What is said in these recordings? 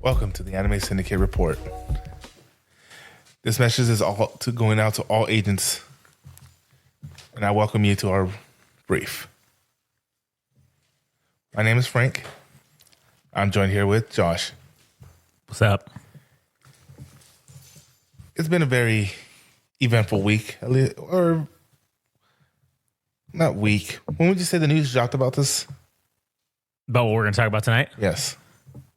Welcome to the Anime Syndicate Report. This message is going out to all agents, and I welcome you to our brief. My name is Frank. I'm joined here with Josh. What's up? It's been a very eventful week, or not week. When would you say the news dropped about this? About what we're going to talk about tonight? Yes.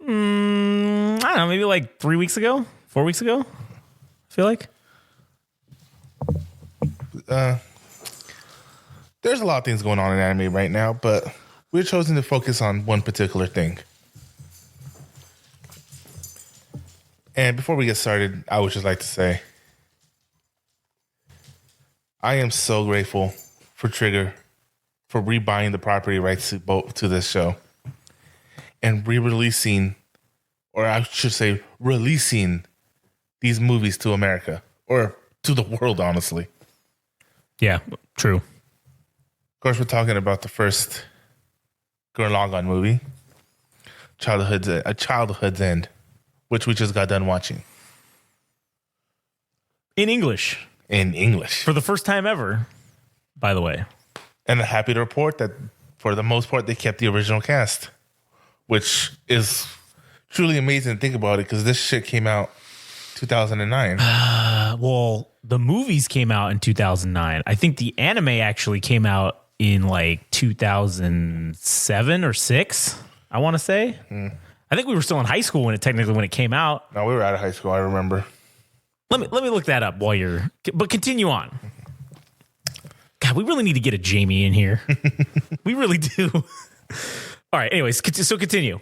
I don't know, maybe like 3 weeks ago, 4 weeks ago, I feel like. There's a lot of things going on in anime right now, but we're chosen to focus on one particular thing. And before we get started, I would just like to say, I am so grateful for Trigger for rebuying the property rights to this show and re-releasing, or I should say releasing these movies to America, or to the world, honestly. Yeah, true. Of course, we're talking about the first Gurren Lagann movie, A Childhood's End, which we just got done watching. In English. In English. For the first time ever, by the way. And I'm happy to report that, for the most part, they kept the original cast, which is truly amazing to think about it, because this shit came out 2009. Well, the movies came out in 2009. I think the anime actually came out in like 2007 or 6, I want to say. I think we were still in high school when it came out. No, we were out of high school, I remember. Let me look that up while but continue on. God, we really need to get a Jamie in here. We really do. All right, anyways, so continue.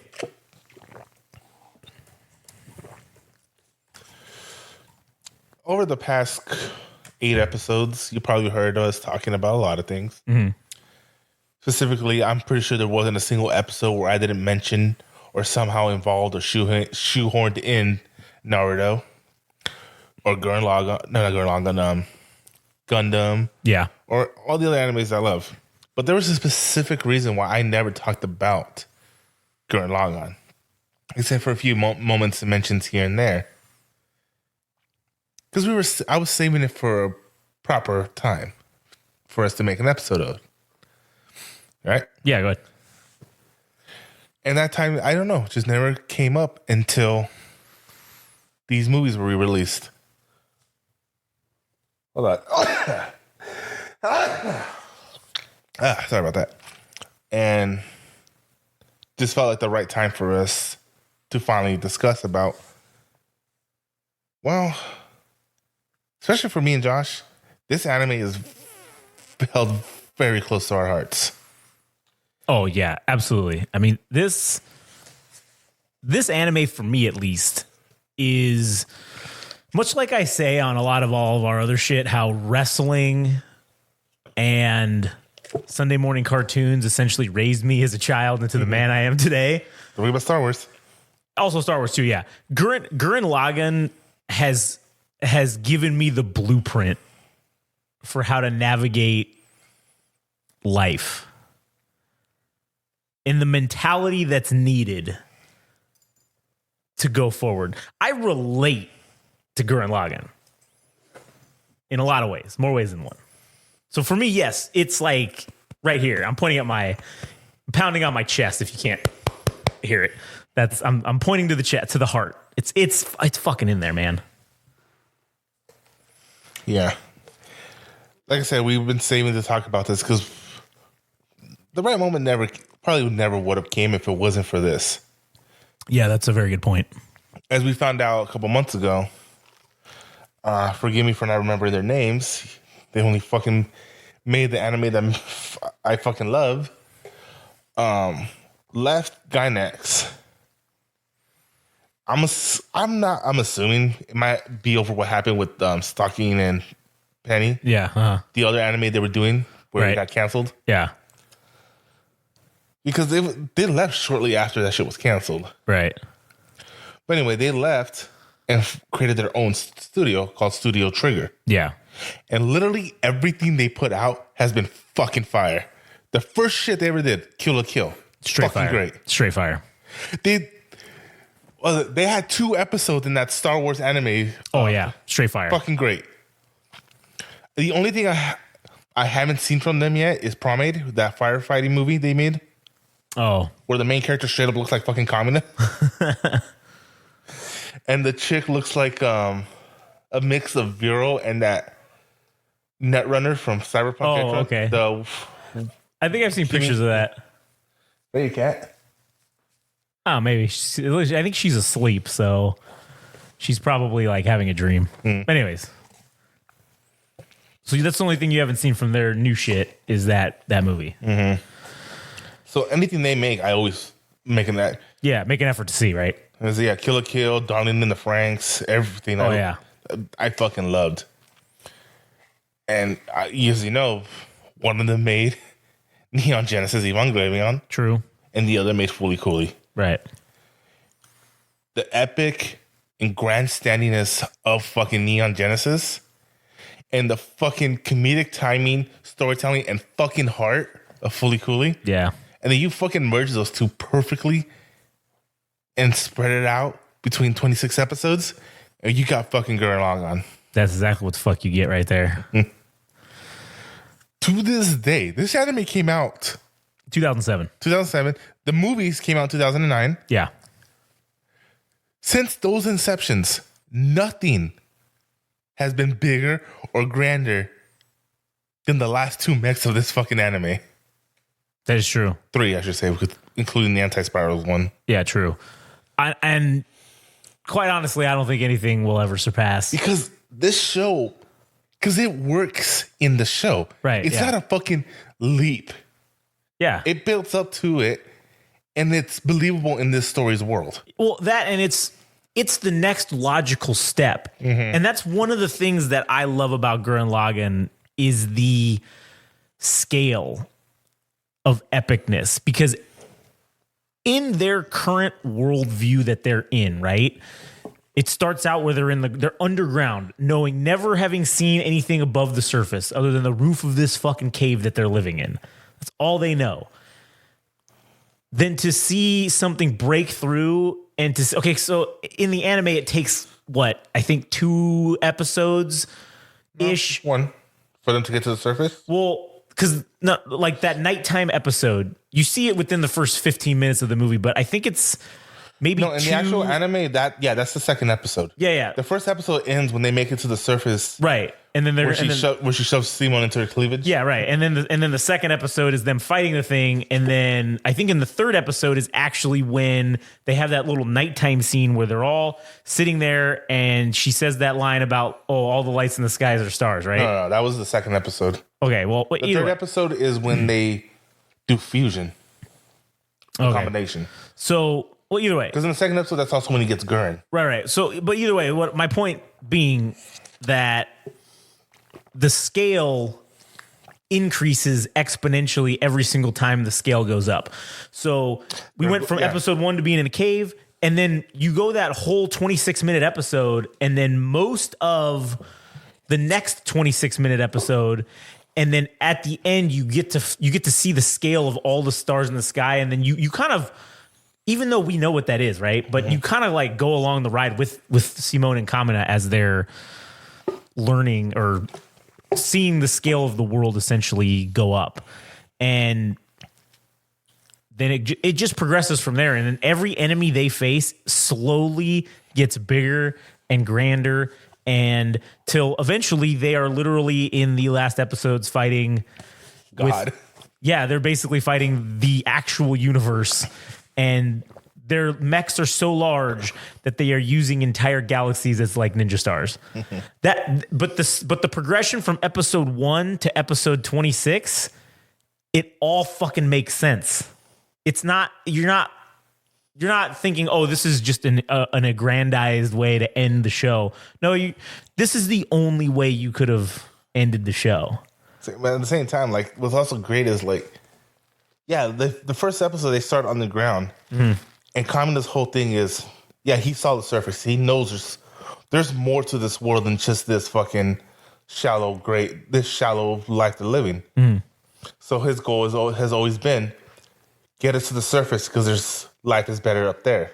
Over the past 8 episodes, you probably heard us talking about a lot of things. Specifically, I'm pretty sure there wasn't a single episode where I didn't mention or somehow involved or shoehorned in Naruto or Gurren Lagann, no, not Gurren Lagann, Gundam, Yeah, or all the other animes I love. But there was a specific reason why I never talked about Gurren Lagann, except for a few moments and mentions here and there. Because I was saving it for a proper time for us to make an episode of. Right? yeah, go ahead. And that time, I don't know, just never came up until these movies were re-released. Hold on. Sorry about that. And just felt like the right time for us to finally discuss about, well, especially for me and Josh, this anime is held very close to our hearts. Oh yeah, absolutely. I mean, this anime, for me at least, is much like I say on a lot of all of our other shit, how wrestling and Sunday morning cartoons essentially raised me as a child into the man I am today. What about Star Wars? Also Star Wars too, yeah. Gurren Lagann has given me the blueprint for how to navigate life and the mentality that's needed to go forward. I relate to Gurren Lagann in a lot of ways, more ways than one. So for me, yes, it's like right here. I'm pounding on my chest if you can't hear it. I'm pointing to the chest, to the heart. It's fucking in there, man. Yeah. Like I said, we've been saving to talk about this because the right moment probably never would have came if it wasn't for this. Yeah, that's a very good point. As we found out a couple months ago, forgive me for not remembering their names. They only fucking made the anime that I fucking love. Left Gainax. I'm assuming it might be over what happened with Stocking and Penny. Yeah. The other anime they were doing where Right. it got canceled. Yeah. Because they left shortly after that shit was canceled. Right. But anyway, they left and created their own studio called Studio Trigger. Yeah. And literally everything they put out has been fucking fire. The first shit they ever did, Kill la Kill. Straight fucking fire. great. Straight fire. They They had 2 episodes in that Star Wars anime. Oh yeah, straight fire. Fucking great. The only thing I haven't seen from them yet is Pomade, that firefighting movie they made. Oh. Where the main character straight up looks like fucking communist. And the chick looks like a mix of Vero and that Netrunner from Cyberpunk. Oh, okay. I think I've seen pictures of that. Hey, cat. Oh, maybe. I think she's asleep, so she's probably like having a dream. Anyways. So that's the only thing you haven't seen from their new shit is that movie. Mm-hmm. So anything they make, I always making that. Yeah, make an effort to see, right? Yeah, Kill la Kill, Darling in the Franxx, everything. Oh, I fucking loved. And as you know, one of them made Neon Genesis Evangelion. True. And the other made Fully Cooley. Right. The epic and grandstandiness of fucking Neon Genesis and the fucking comedic timing, storytelling, and fucking heart of Fully Cooley. Yeah. And then you fucking merge those two perfectly and spread it out between 26 episodes, and you got fucking Gurren Lagann. That's exactly what the fuck you get right there. To this day, this anime came out 2007. 2007. The movies came out in 2009. Yeah. Since those inceptions, nothing has been bigger or grander than the last 2 mechs of this fucking anime. That is true. 3, I should say, including the Anti-Spirals one. Yeah, true. And quite honestly, I don't think anything will ever surpass. Because this show, because it works in the show. Right. It's not a fucking leap. Yeah. It builds up to it, and it's believable in this story's world. Well, that, and it's the next logical step. And that's one of the things that I love about Gurren Lagann is the scale of epicness, because in their current worldview that they're in, right? It starts out where they're underground, never having seen anything above the surface other than the roof of this fucking cave that they're living in. That's all they know. Then to see something break through and so in the anime, it takes what? I think 2 episodes ish. One for them to get to the surface. Well, because like that nighttime episode, you see it within the first 15 minutes of the movie, but I think it's maybe in the actual anime, that's the second episode. Yeah. The first episode ends when they make it to the surface, right? And then where she shoves Simon into her cleavage. Yeah, right. And then the second episode is them fighting the thing, and then I think in the third episode is actually when they have that little nighttime scene where they're all sitting there, and she says that line about all the lights in the skies are stars, right? No, that was the second episode. Okay, well, the third episode is when they do fusion, combination. So, well, either way, because in the second episode, that's also when he gets Gurren. Right. So, but either way, what my point being that the scale increases exponentially every single time the scale goes up. So we went from episode 1 to being in a cave, and then you go that whole 26-minute episode, and then most of the next 26-minute episode, and then at the end you get to see the scale of all the stars in the sky, and then you kind of, even though we know what that is, right? But you kind of like go along the ride with Simone and Kamina as they're learning or seeing the scale of the world essentially go up. And then it just progresses from there. And then every enemy they face slowly gets bigger and grander, and till eventually they are literally in the last episodes fighting God. They're basically fighting the actual universe, and their mechs are so large that they are using entire galaxies as like ninja stars. But the progression from episode 1 to episode 26, it all fucking makes sense. It's not, you're not thinking, oh, this is just an aggrandized way to end the show. No, this is the only way you could have ended the show. But at the same time, like, what's also great is like, the first episode they start on the ground, and Kamina's whole thing is, he saw the surface. He knows there's more to this world than just this fucking shallow life they're living. So his goal has always been get us to the surface because life is better up there.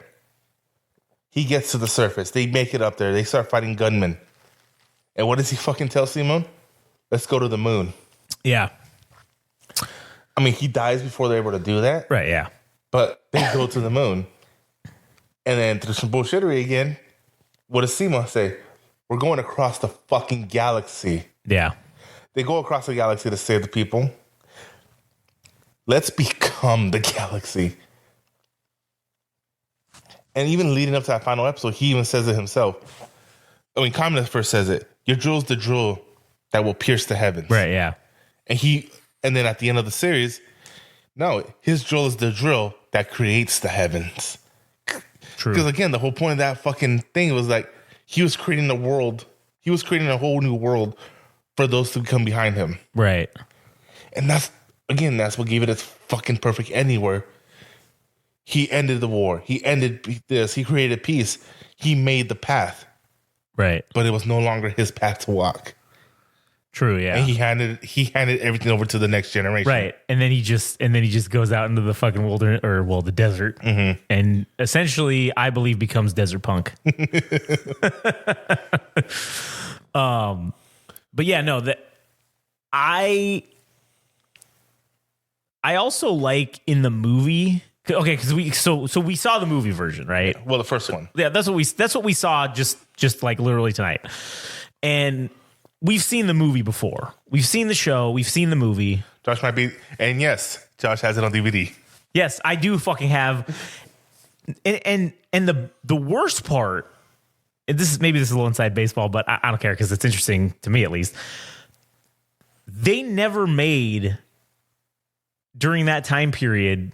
He gets to the surface. They make it up there. They start fighting gunmen. And what does he fucking tell Simone? Let's go to the moon. Yeah. I mean, he dies before they're able to do that. Right, yeah. But they go to the moon. And then through some bullshittery again, what does Simone say? We're going across the fucking galaxy. Yeah. They go across the galaxy to save the people. Let's become the galaxy. And even leading up to that final episode, he even says it himself. I mean, Communist first says it. Your drill's the drill that will pierce the heavens. Right, yeah. And then at the end of the series, no, his drill is the drill that creates the heavens. True. Because again, the whole point of that fucking thing was like, he was creating a world. He was creating a whole new world for those to come behind him. Right. And that's what gave it its fucking perfect ending, where he ended the war. He ended this. He created peace. He made the path. Right. But it was no longer his path to walk. True, yeah. And he handed everything over to the next generation. Right. And then he just goes out into the fucking wilderness, or the desert, and essentially, I believe, becomes desert punk. But yeah, no, I also like in the movie. Okay, because we saw the movie version, right? Well, the first one. Yeah, that's what we saw just like literally tonight. And we've seen the movie before. We've seen the show. We've seen the movie. Josh might be, and yes, Josh has it on DVD. Yes, I do fucking have. And the worst part, and this is a little inside baseball, but I don't care because it's interesting to me at least. They never made during that time period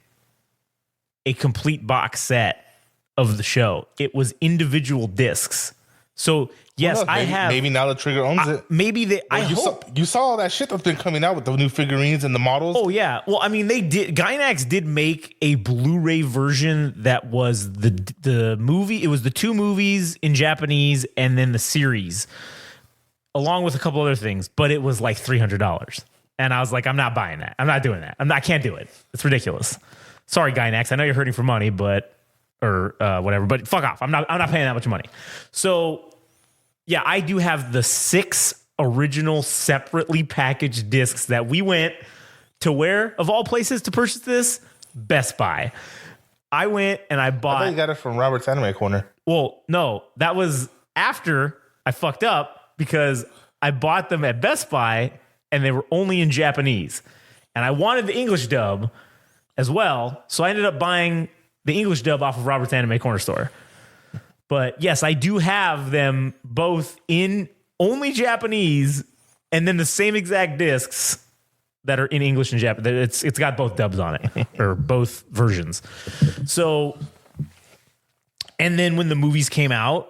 a complete box set of the show. It was individual discs. So yes, I have. Maybe now the Trigger owns it. Maybe they. I hope you saw all that shit that's been coming out with the new figurines and the models. Oh yeah. Well, I mean, they did. Gainax did make a Blu-ray version that was the movie. It was the two movies in Japanese and then the series, along with a couple other things. But it was like $300, and I was like, I'm not buying that. I'm not doing that. I can't do it. It's ridiculous. Sorry, Gainax. I know you're hurting for money, but whatever. But fuck off. I'm not paying that much money. So. Yeah, I do have the 6 original separately packaged discs that we went to where, of all places, to purchase this? Best Buy. I went and I bought... I thought you got it from Robert's Anime Corner. Well, no, that was after I fucked up because I bought them at Best Buy and they were only in Japanese. And I wanted the English dub as well, so I ended up buying the English dub off of Robert's Anime Corner store. But yes, I do have them both in only Japanese and then the same exact discs that are in English and Japanese. It's got both dubs on it or both versions. So, and then when the movies came out,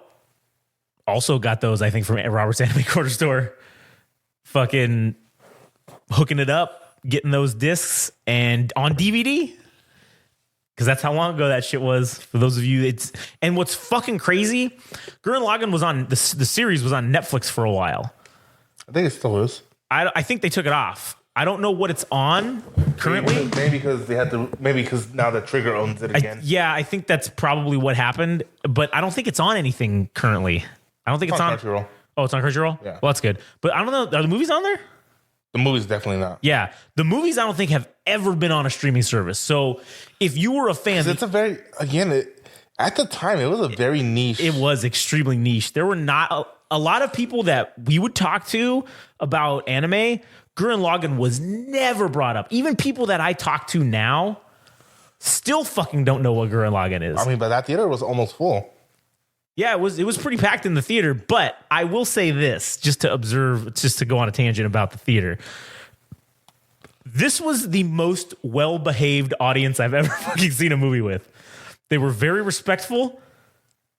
also got those, I think, from Robert's Anime Corner store. Fucking hooking it up, getting those discs and on DVD. Because that's how long ago that shit was. For those of you, and what's fucking crazy, Gurren Lagann was on the series was on Netflix for a while. I think it still is. I think they took it off. I don't know what it's on currently. Maybe because they had to. Maybe because now the Trigger owns it again. I think that's probably what happened. But I don't think it's on anything currently. I don't think it's on Crunchyroll. Oh, it's on Crunchyroll. Yeah. Well, that's good. But I don't know. Are the movies on there? The movie's definitely not. Yeah, the movies I don't think have ever been on a streaming service. So if you were a fan, it's a very at the time it was a very niche. It was extremely niche. There were not a lot of people that we would talk to about anime. Gurren Lagann was never brought up. Even people that I talk to now still fucking don't know what Gurren Lagann is. I mean, but that theater was almost full. Yeah, it was pretty packed in the theater, but I will say this, just to go on a tangent about the theater. This was the most well-behaved audience I've ever fucking seen a movie with. They were very respectful.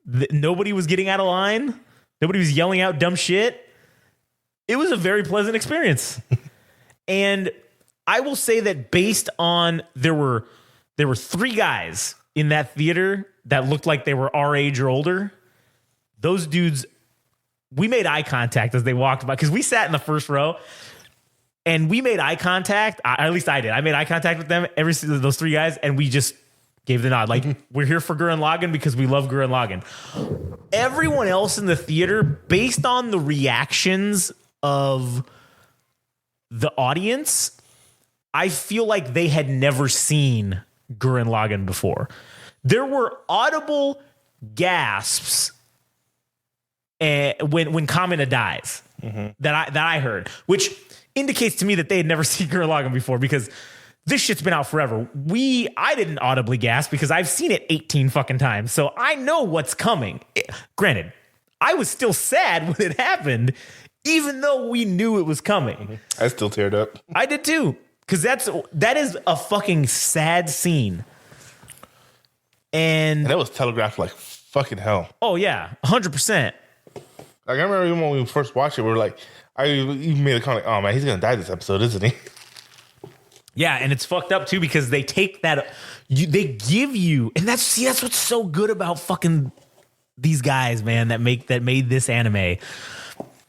Nobody was getting out of line. Nobody was yelling out dumb shit. It was a very pleasant experience. And I will say that based on there were 3 guys in that theater that looked like they were our age or older. Those dudes, we made eye contact as they walked by because we sat in the first row and we made eye contact. At least I did. I made eye contact with them, those 3 guys, and we just gave the nod. Like, we're here for Gurren Lagann because we love Gurren Lagann. Everyone else in the theater, based on the reactions of the audience, I feel like they had never seen Gurren Lagann before. There were audible gasps when Kamina dies that I heard, which indicates to me that they had never seen Gurren Lagann before, because this shit's been out forever. I didn't audibly gasp because I've seen it 18 fucking times, so I know what's coming. Granted, I was still sad when it happened, even though we knew it was coming. I still teared up. I did too, because that is a fucking sad scene. And that was telegraphed like fucking hell. Oh yeah, 100%. Like, I remember even when we first watched it, we were like, I even made a comment, oh man, he's gonna die this episode, isn't he? Yeah, and it's fucked up too, because they take that, they give you, and that's what's so good about fucking these guys, man, that made this anime.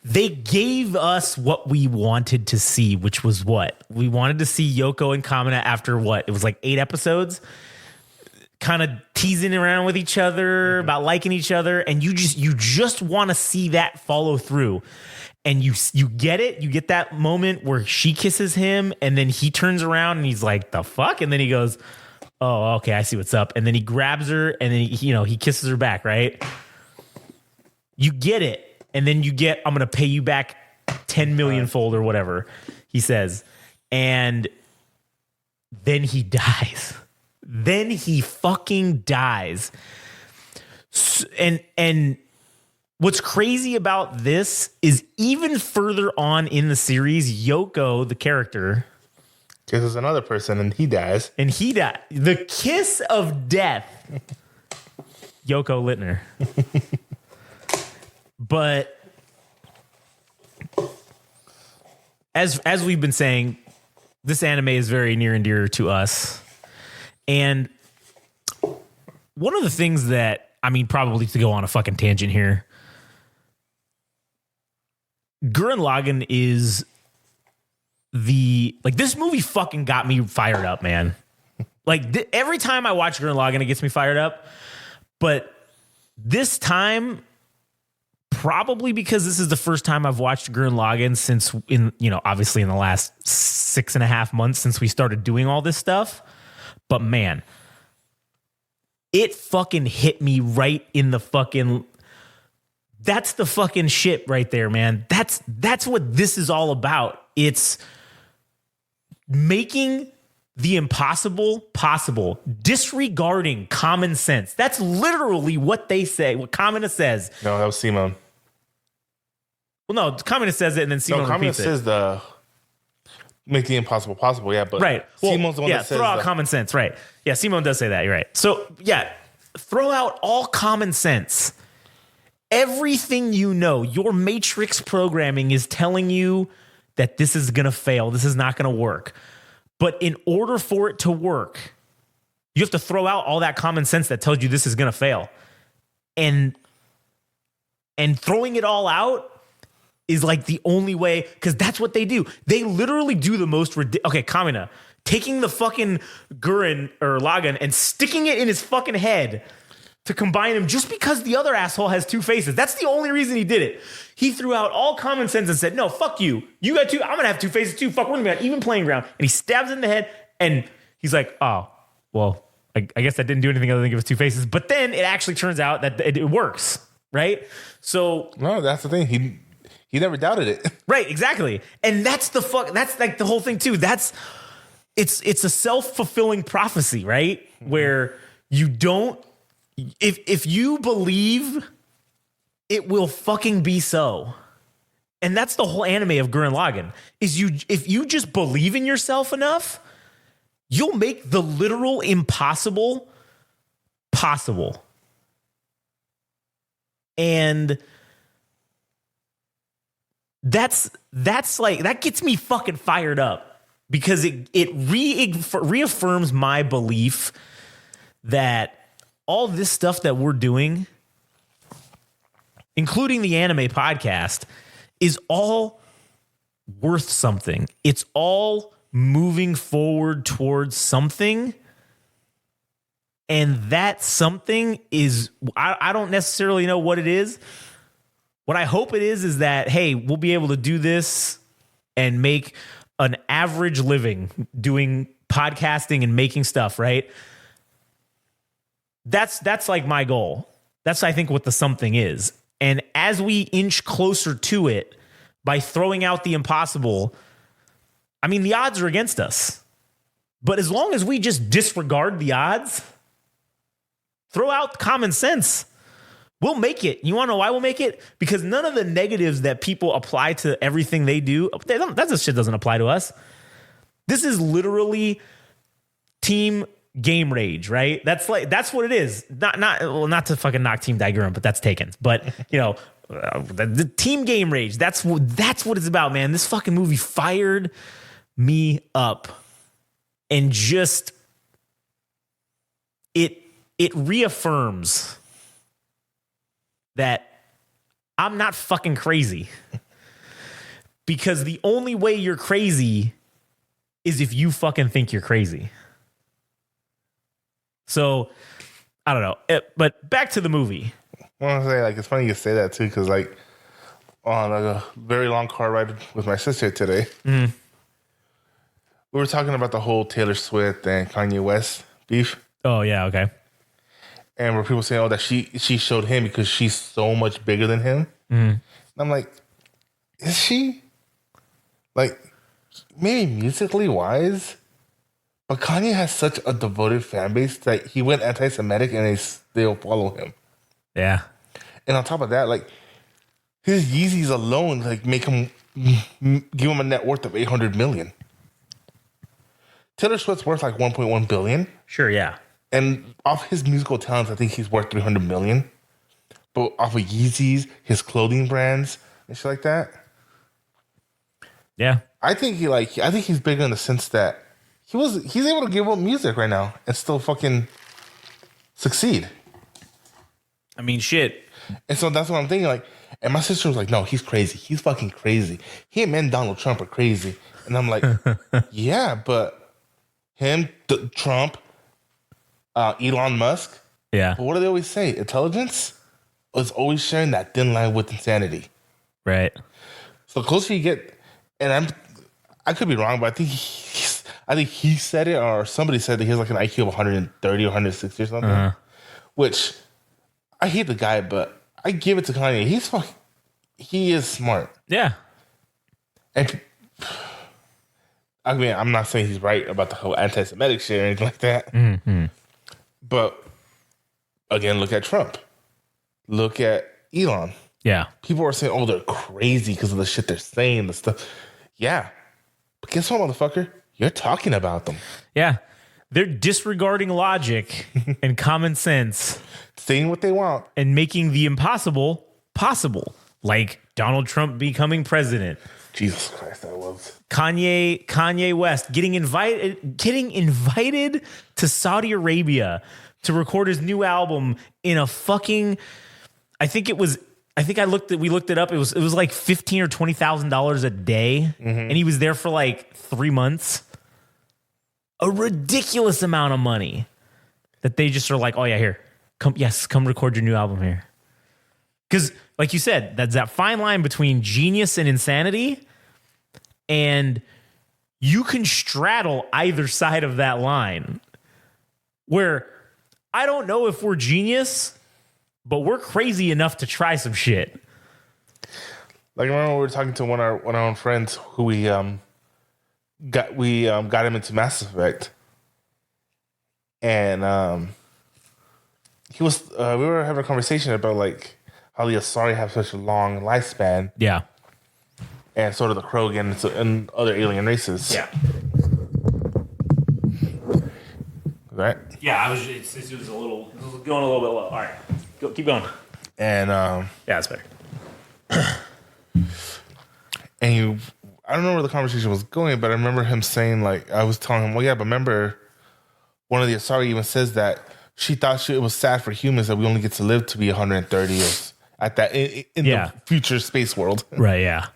They gave us what we wanted to see, which was what? We wanted to see Yoko and Kamina after what? It was like 8 episodes, kind of teasing around with each other, about liking each other, and you just want to see that follow through. And you get it. You get that moment where she kisses him, and then he turns around and he's like, "The fuck?" And then he goes, "Oh, okay, I see what's up." And then he grabs her, and then he kisses her back. Right? You get it, and then you get, "I'm gonna pay you back 10 million fold," or whatever he says, and then he dies. Then he fucking dies. And what's crazy about this is, even further on in the series, Yoko, the character, kisses another person and he dies. The kiss of death. Yoko Littner. But as we've been saying, this anime is very near and dear to us. And one of the things that, I mean, probably to go on a fucking tangent here, Gurren Lagann is this movie fucking got me fired up, man. Like, every time I watch Gurren Lagann, it gets me fired up. But this time, probably because this is the first time I've watched Gurren Lagann since, obviously in the last 6.5 months since we started doing all this stuff. But man, it fucking hit me right in the fucking... That's the fucking shit right there, man. That's what this is all about. It's making the impossible possible, disregarding common sense. That's literally what they say, what Kamina says. No, that was Simone. Well, no, Kamina says it, and then Simone repeats it. Kamina says the make the impossible possible, yeah, but right. Well, Simone's the one that says throw out common sense, right. Yeah, Simone does say that, you're right. So, yeah, throw out all common sense. Everything you know, your matrix programming is telling you that this is going to fail. This is not going to work. But in order for it to work, you have to throw out all that common sense that tells you this is going to fail. And throwing it all out is like the only way, because that's what they do. They literally do the most ridiculous. Okay, Kamina, taking the fucking Gurren or Lagann and sticking it in his fucking head to combine him just because the other asshole has 2 faces. That's the only reason he did it. He threw out all common sense and said, no, fuck you. You got 2. I'm going to have 2 faces too. Fuck, we're going to be on even playing ground. And he stabs it in the head, and he's like, oh, well, I guess that didn't do anything other than give us 2 faces. But then it actually turns out that it works, right? So... No, that's the thing. He never doubted it. Right, exactly. And that's like the whole thing too. It's a self-fulfilling prophecy, right? Mm-hmm. Where you don't... If you believe, it will fucking be so. And that's the whole anime of Gurren Lagann. If you just believe in yourself enough, you'll make the literal impossible possible. And that's like, that gets me fucking fired up, because it reaffirms my belief that all this stuff that we're doing, including the anime podcast, is all worth something. It's all moving forward towards something. And that something is, I don't necessarily know what it is. What I hope it is that, hey, we'll be able to do this and make an average living doing podcasting and making stuff, right? That's like my goal. That's, I think, what the something is. And as we inch closer to it by throwing out the impossible, I mean, the odds are against us. But as long as we just disregard the odds, throw out common sense, we'll make it. You want to know why we'll make it? Because none of the negatives that people apply to everything they do, that shit doesn't apply to us. This is literally team game rage, right? That's what it is. Not to fucking knock Team Daiguren, but that's taken. But the team game rage. That's what it's about, man. This fucking movie fired me up, and just it reaffirms that I'm not fucking crazy. Because the only way you're crazy is if you fucking think you're crazy. So, I don't know. But back to the movie. I want to say, like, it's funny you say that, too, because, like, on a very long car ride with my sister today, we were talking about the whole Taylor Swift and Kanye West beef. Oh, yeah, okay. And where people say, oh, that she showed him because she's so much bigger than him. And I'm like, is she? Like, maybe musically wise, but Kanye has such a devoted fan base that he went anti-Semitic and they still follow him. Yeah. And on top of that, like, his Yeezys alone, like, make him, give him a net worth of $800 million. Taylor Swift's worth like $1.1 billion. Sure, yeah. And off his musical talents, I think he's worth $300 million. But off of Yeezys, his clothing brands, and shit like that. Yeah. I think he's bigger in the sense that he's able to give up music right now and still fucking succeed. I mean, shit. And so that's what I'm thinking. Like, and my sister was like, "No, he's crazy. He's fucking crazy. Him and Donald Trump are crazy." And I'm like, "Yeah, but him, Trump, Elon Musk. Yeah. But what do they always say? Intelligence is always sharing that thin line with insanity. Right. So the closer you get, and I could be wrong, but I think he said it or somebody said that he has like an IQ of 130 or 160 or something. Which I hate the guy, but I give it to Kanye. He is smart. Yeah. And I mean, I'm not saying he's right about the whole anti-Semitic shit or anything like that. But again, look at Trump. Look at Elon. Yeah. People are saying, oh, they're crazy because of the shit they're saying, the stuff. Yeah. But guess what, motherfucker? You're talking about them. Yeah. They're disregarding logic and common sense. Saying what they want. And making the impossible possible. Like Donald Trump becoming president. Jesus Christ, that was. Kanye West getting invited to Saudi Arabia to record his new album in a fucking, we looked it up. It was like $15,000 or $20,000 a day. And he was there for like 3 months. A ridiculous amount of money that they just are like, oh yeah, here, come record your new album here. Because like you said, that's that fine line between genius and insanity. And you can straddle either side of that line where I don't know if we're genius, but we're crazy enough to try some shit. Like, I remember we were talking to one of our own friends who we got him into Mass Effect. And we were having a conversation about like how the Asari have such a long lifespan. Yeah. And sort of the Krogan and other alien races. Yeah. Right? Yeah, it was going a little bit low. All right. Keep going. And yeah, that's better. And I don't know where the conversation was going, but I remember him saying, like, I was telling him, well, yeah, but remember, one of the Asari even says that she thought it was sad for humans that we only get to live to be 130 years at that in the future space world. Right, yeah.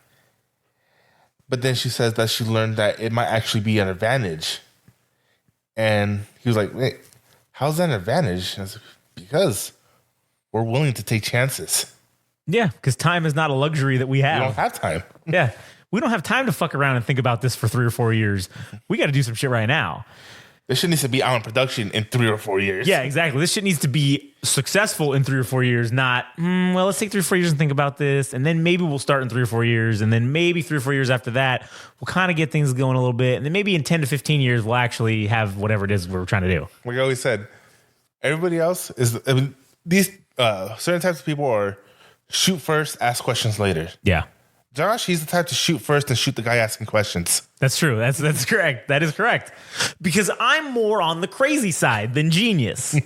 But then she says that she learned that it might actually be an advantage. And he was like, wait, how's that an advantage? I said, because we're willing to take chances. Yeah, because time is not a luxury that we have. We don't have time. Yeah. We don't have time to fuck around and think about this for 3 or 4 years. We got to do some shit right now. This shit needs to be out in production in 3 or 4 years. Yeah, exactly. This shit needs to be successful in 3 or 4 years, not, well, let's take 3 or 4 years and think about this. And then maybe we'll start in 3 or 4 years. And then maybe 3 or 4 years after that, we'll kind of get things going a little bit. And then maybe in 10 to 15 years, we'll actually have whatever it is we're trying to do. Like I always said, everybody else is, I mean, these certain types of people are shoot first, ask questions later. Yeah. Josh, he's the type to shoot first and shoot the guy asking questions. That's true. That's correct. That is correct. Because I'm more on the crazy side than genius.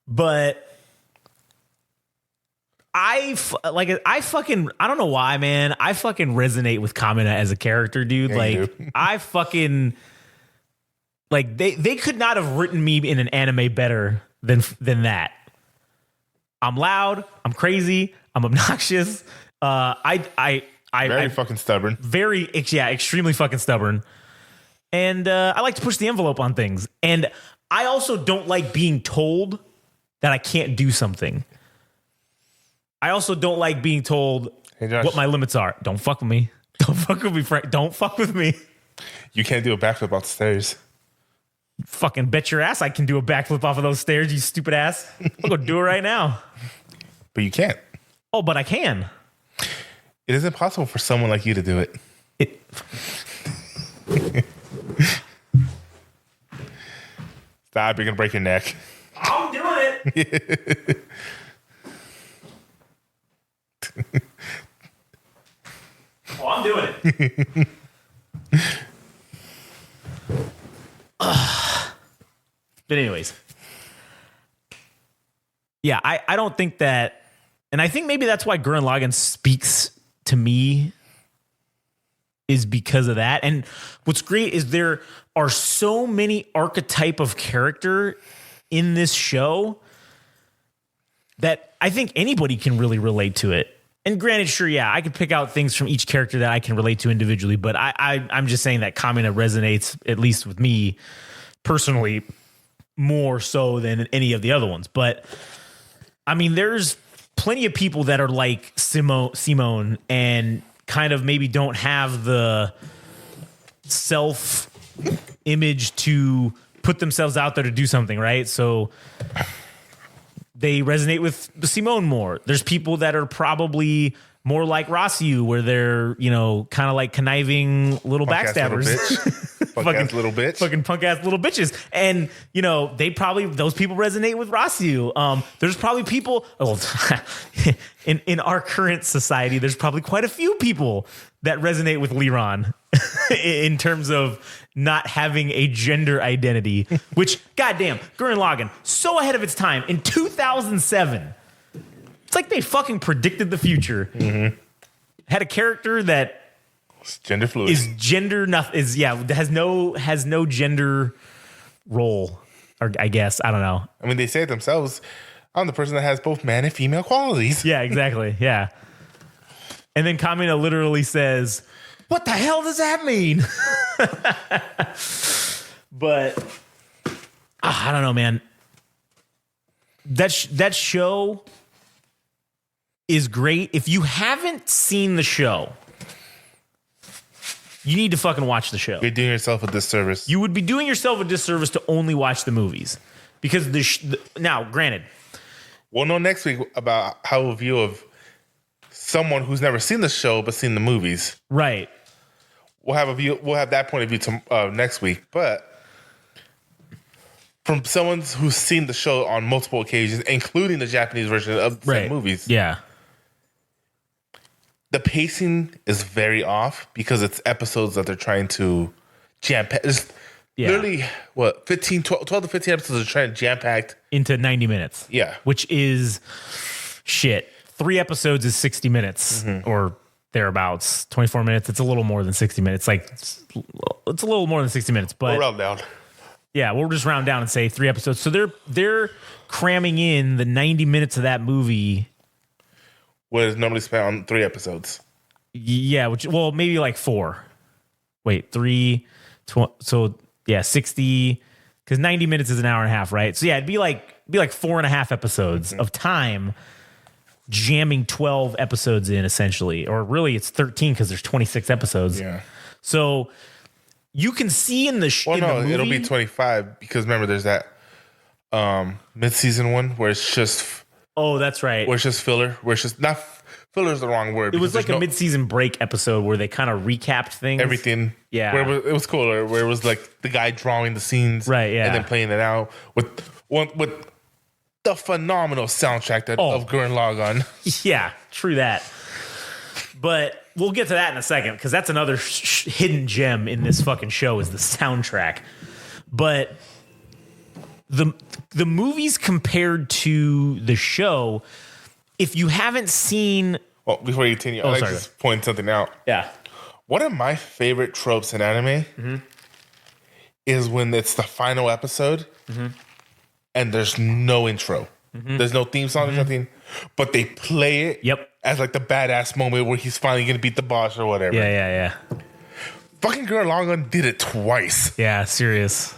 But I don't know why, man. I fucking resonate with Kamina as a character, dude. Yeah, like I fucking like they could not have written me in an anime better than that. I'm loud, I'm crazy, I'm obnoxious. Very fucking stubborn. Extremely fucking stubborn. And I like to push the envelope on things. And I also don't like being told that I can't do something. I also don't like being told what my limits are. Don't fuck with me. Don't fuck with me, Frank. Don't fuck with me. You can't do a backflip off the stairs. Fucking bet your ass I can do a backflip off of those stairs, you stupid ass. I'll go do it right now. But you can't. Oh, but I can. It is impossible for someone like you to do it. Stop, you're going to break your neck. I'm doing it. Oh, I'm doing it. But anyways. Yeah, I don't think that, and I think maybe that's why Gurren Lagann speaks to me, is because of that. And what's great is there are so many archetype of character in this show that I think anybody can really relate to it. And granted, sure, yeah, I could pick out things from each character that I can relate to individually, but I'm just saying that Kamina resonates, at least with me personally, more so than any of the other ones. But I mean, there's plenty of people that are like Simone and kind of maybe don't have the self image to put themselves out there to do something, right? So they resonate with Simone more. There's people that are probably more like Rossiu, where they're, you know, kind of like conniving little backstabbers. Punk-ass little bitch. Fucking punk-ass little bitches. And, you know, those people resonate with Rossiu. There's probably people, in our current society, there's probably quite a few people that resonate with Liron in terms of not having a gender identity, which, goddamn, Gurren Lagann, so ahead of its time. In 2007, it's like they fucking predicted the future. Mm-hmm. Had a character that it's gender fluid. Is gender has no gender role, or I guess, I don't know. I mean, they say it themselves. I'm the person that has both man and female qualities. Yeah, exactly. Yeah. And then Kamina literally says, "What the hell does that mean?" But I don't know, man. That show is great. If you haven't seen the show, you need to fucking watch the show. You're doing yourself a disservice. You would be doing yourself a disservice to only watch the movies. Because now, granted, we'll know next week about how a view of someone who's never seen the show but seen the movies. Right. We'll have that point of view next week. But from someone who's seen the show on multiple occasions, including the Japanese version of the movies. Yeah. The pacing is very off because it's episodes that they're trying to jam-pack. Literally, 12 to 15 episodes are trying to jam-pack into 90 minutes. Yeah. Which is, 3 episodes is 60 minutes or thereabouts. 24 minutes. It's a little more than 60 minutes. It's a little more than 60 minutes. But we'll round down. Yeah, we'll just round down and say 3 episodes. So they're cramming in the 90 minutes of that movie. What is normally spent on 3 episodes. Yeah, maybe like 4. Wait, 3, so yeah, 60, because 90 minutes is an hour and a half, right? So yeah, it'd be like 4.5 episodes of time jamming 12 episodes in, essentially. Or really it's 13 because there's 26 episodes. Yeah. So you can see in the Well, in the no, movie, it'll be 25 because remember there's that mid-season one where it's just oh, that's right. where it's just filler, where it's just not filler is the wrong word. It was like a mid-season break episode where they kind of recapped things. Everything. Yeah. Where it was cool, where it was like the guy drawing the scenes. Right, yeah. And then playing it out with the phenomenal soundtrack of Gurren Lagann. Yeah, true that. But we'll get to that in a second because that's another hidden gem in this fucking show is the soundtrack. But the movies compared to the show, if you haven't seen... Well, before you continue, I'd like to just point something out. Yeah. One of my favorite tropes in anime is when it's the final episode and there's no intro. There's no theme song or something, but they play it as like the badass moment where he's finally going to beat the boss or whatever. Yeah. Fucking Gurren Lagann did it twice. Yeah, serious.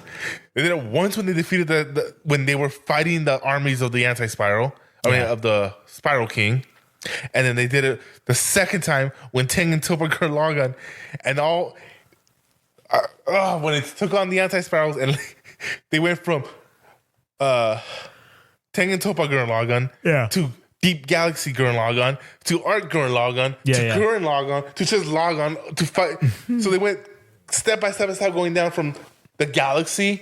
They did it once when they defeated when they were fighting the armies of the anti-spiral, of the Spiral King. And then they did it the second time when Tengen Toppa Gurren Lagann and all when it took on the anti-spirals and they went from Tengen Toppa Gurren Lagann to Deep Galaxy Gurren Lagann to Art Gurren Lagann to Gurren Lagann to just Lagann to fight. So they went step by step going down from the galaxy,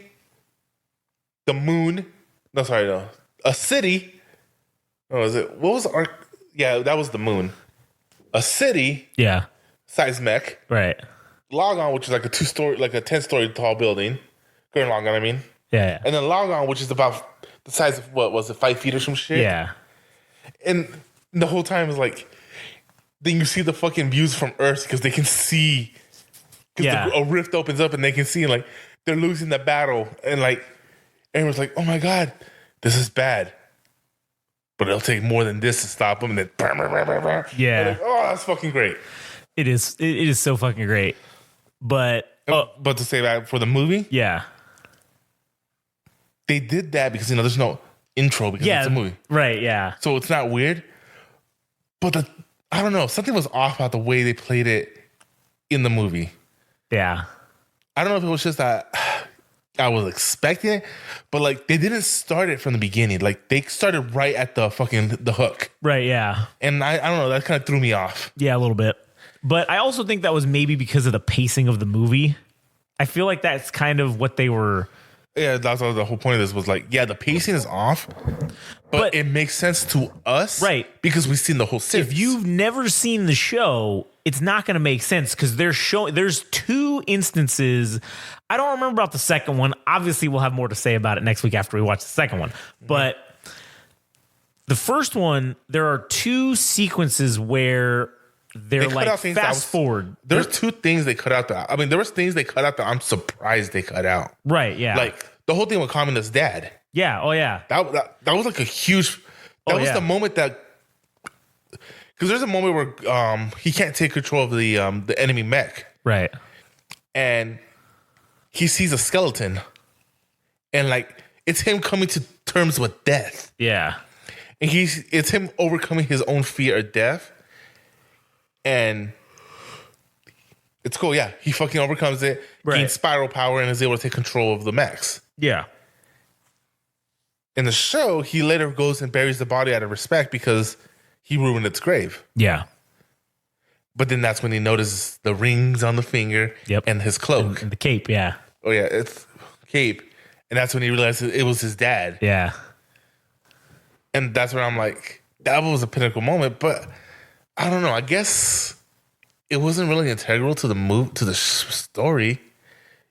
the moon. A city. What was it? What was Art? Yeah, that was the moon. A city. Yeah. Seismic. Right. Lagann, which is like a 10-story tall building. Gurren Lagann, I mean. Yeah. And then Lagann, which is about the size of, what was it, 5 feet or some shit? Yeah. And the whole time is like, then you see the fucking views from Earth because they can see. Because a rift opens up and they can see, like, they're losing the battle. And, like, everyone's like, oh my God, this is bad. But it'll take more than this to stop them. And then, yeah. Like, oh, that's fucking great. It is so fucking great. But to say that for the movie, they did that because there's no intro because it's a movie, right? Yeah, so it's not weird. But I don't know, something was off about the way they played it in the movie. Yeah, I don't know if it was just that I was expecting it, but like they didn't start it from the beginning. Like they started right at the hook, right? Yeah, and I don't know, that kind of threw me off. Yeah, a little bit. But I also think that was maybe because of the pacing of the movie. I feel like that's kind of what they were. Yeah, that's what the whole point of this was like. Yeah, the pacing is off, but it makes sense to us, right? Because we've seen the whole series. If you've never seen the show, it's not going to make sense because there's 2 instances. I don't remember about the second one. Obviously, we'll have more to say about it next week after we watch the second one. But the first one, there are 2 sequences where they're like fast forward. There's 2 things they cut out. I mean, there was things they cut out that I'm surprised they cut out. Right? Yeah. Like the whole thing with Kamina's dad. Yeah. Oh yeah. That was like a huge. That was the moment that. Because there's a moment where he can't take control of the enemy mech. Right. And he sees a skeleton, and like it's him coming to terms with death. Yeah. And it's him overcoming his own fear of death. And it's cool, yeah. He fucking overcomes it, gains spiral power, and is able to take control of the mechs. Yeah. In the show, he later goes and buries the body out of respect because he ruined its grave. Yeah. But then that's when he notices the rings on the finger and his cloak. And the cape, yeah. Oh, yeah, it's cape. And that's when he realizes it was his dad. Yeah. And that's where I'm like, that was a pinnacle moment, but I don't know. I guess it wasn't really integral to the story.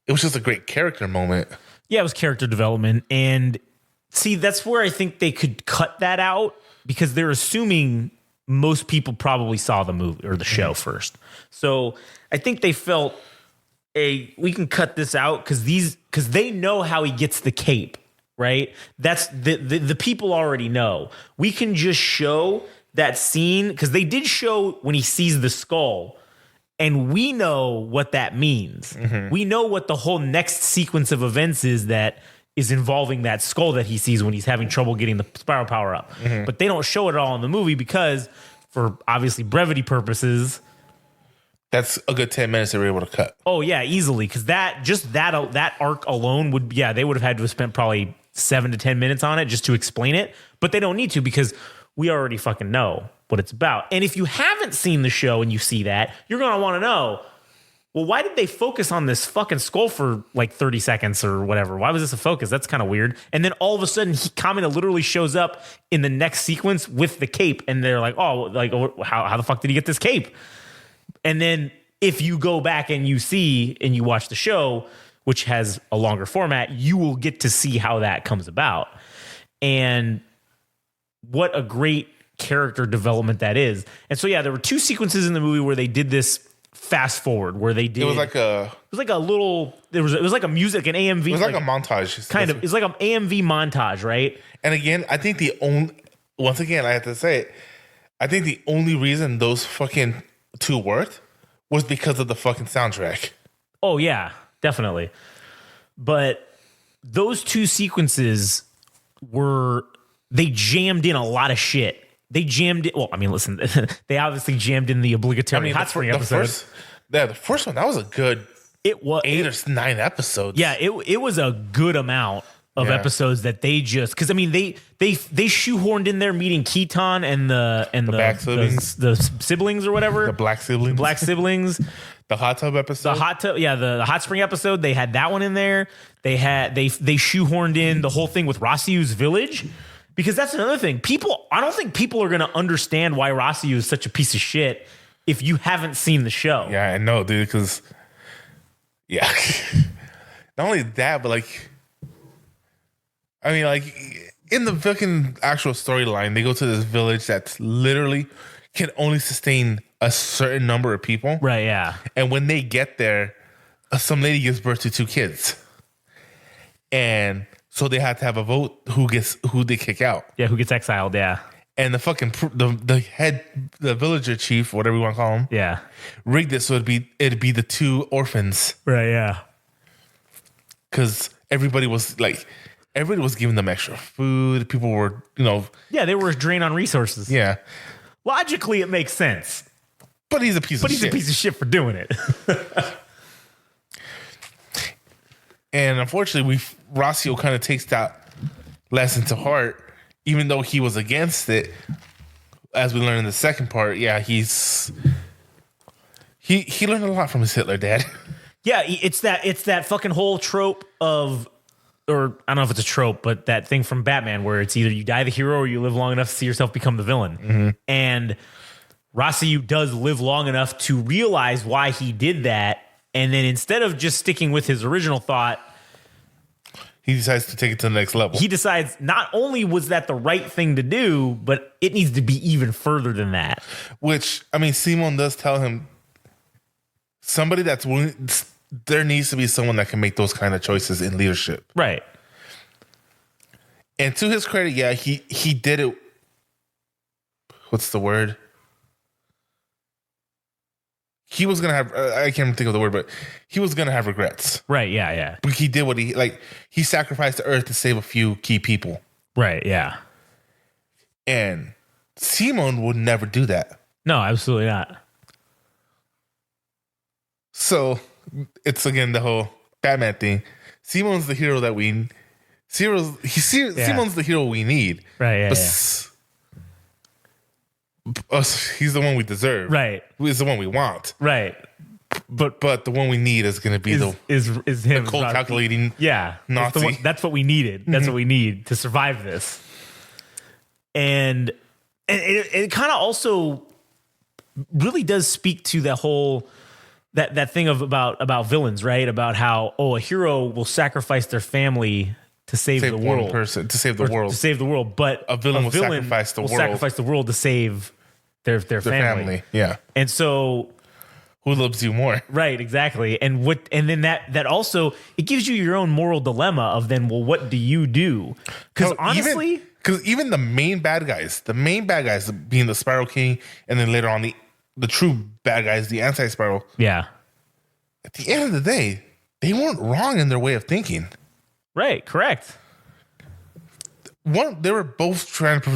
It was just a great character moment. Yeah, it was character development. And see, that's where I think they could cut that out because they're assuming most people probably saw the movie or the show first. So I think they felt, we can cut this out because they know how he gets the cape, right? That's the people already know. We can just show that scene because they did show when he sees the skull, and we know what that means. We know what the whole next sequence of events is that is involving that skull that he sees when he's having trouble getting the spiral power up. But they don't show it all in the movie because, for obviously brevity purposes, that's a good 10 minutes they were able to cut. Oh yeah, easily, because that arc alone would they would have had to have spent probably 7 to 10 minutes on it just to explain it, but they don't need to because we already fucking know what it's about. And if you haven't seen the show and you see that, you're gonna want to know, well, why did they focus on this fucking skull for like 30 seconds or whatever? Why was this a focus? That's kind of weird. And then all of a sudden, Kamina literally shows up in the next sequence with the cape, and they're like, oh, like how the fuck did he get this cape? And then if you go back and you see and you watch the show, which has a longer format, you will get to see how that comes about. And what a great character development that is. And so, yeah, there were 2 sequences in the movie where they did this fast forward, where they did. It was like a little. It was like a music, an AMV. It was like a montage, kind of. It's like an AMV montage, right? And again, I think once again, I have to say it. I think the only reason those fucking 2 worked was because of the fucking soundtrack. Oh yeah, definitely. But those 2 sequences they jammed in a lot of shit. They jammed it. Well, I mean, listen, they obviously jammed in the obligatory hot spring episode. The first one, that was a good 8 or 9 episodes. Yeah, it was a good amount of episodes that they just, because I mean they shoehorned in there meeting Keaton and the black siblings, the siblings or whatever, the black siblings, the hot tub episode, the hot spring episode. They had that one in there. They shoehorned in the whole thing with Rossyu's village. Because that's another thing. I don't think people are going to understand why Rossyu is such a piece of shit if you haven't seen the show. Yeah, I know, dude. Because, not only that, but like, I mean, like, in the fucking actual storyline, they go to this village that's literally can only sustain a certain number of people. Right, yeah. And when they get there, some lady gives birth to 2 kids. And so they had to have a vote who they kick out. Yeah, who gets exiled, yeah. And the fucking the villager chief, whatever you want to call him, yeah, rigged it so it'd be the 2 orphans. Right, yeah. Because everybody was giving them extra food. People were, yeah, they were drained on resources. Yeah. Logically, it makes sense. But he's a piece of shit. But he's a piece of shit for doing it. And unfortunately, Rossio kind of takes that lesson to heart, even though he was against it. As we learned in the second part, yeah, he learned a lot from his Hitler dad. Yeah, it's that fucking whole trope of, or I don't know if it's a trope, but that thing from Batman where it's either you die the hero or you live long enough to see yourself become the villain. Mm-hmm. And Rossio does live long enough to realize why he did that. And then instead of just sticking with his original thought, he decides to take it to the next level. He decides not only was that the right thing to do, but it needs to be even further than that. Which, I mean, Simon does tell him somebody that's willing, there needs to be someone that can make those kind of choices in leadership. Right. And to his credit, yeah, he did it. What's the word? He was going to have, I can't think of the word, but he was going to have regrets. Right, yeah, yeah. But he did what he sacrificed the earth to save a few key people. Right, yeah. And Simon would never do that. No, absolutely not. So it's again the whole Batman thing. Simon's the hero that Simon's the hero we need. Right, yeah, he's the one we deserve. Right. He's the one we want. Right. But the one we need is going to be is him. The cold calculating Nazi. That's what we needed. That's what we need to survive this. And it kind of also really does speak to that whole that thing about villains, right? About how a hero will sacrifice their family to save the world. One person to save the world. To save the world, but a villain will sacrifice the world. Sacrifice the world to save their family. Yeah. And so who loves you more? Right, exactly. And then that also it gives you your own moral dilemma of then, well, what do you do? Because honestly, even the main bad guys being the Spiral King, and then later on the true bad guys, the anti-Spiral. Yeah. At the end of the day, they weren't wrong in their way of thinking. Right. Correct. They were both trying to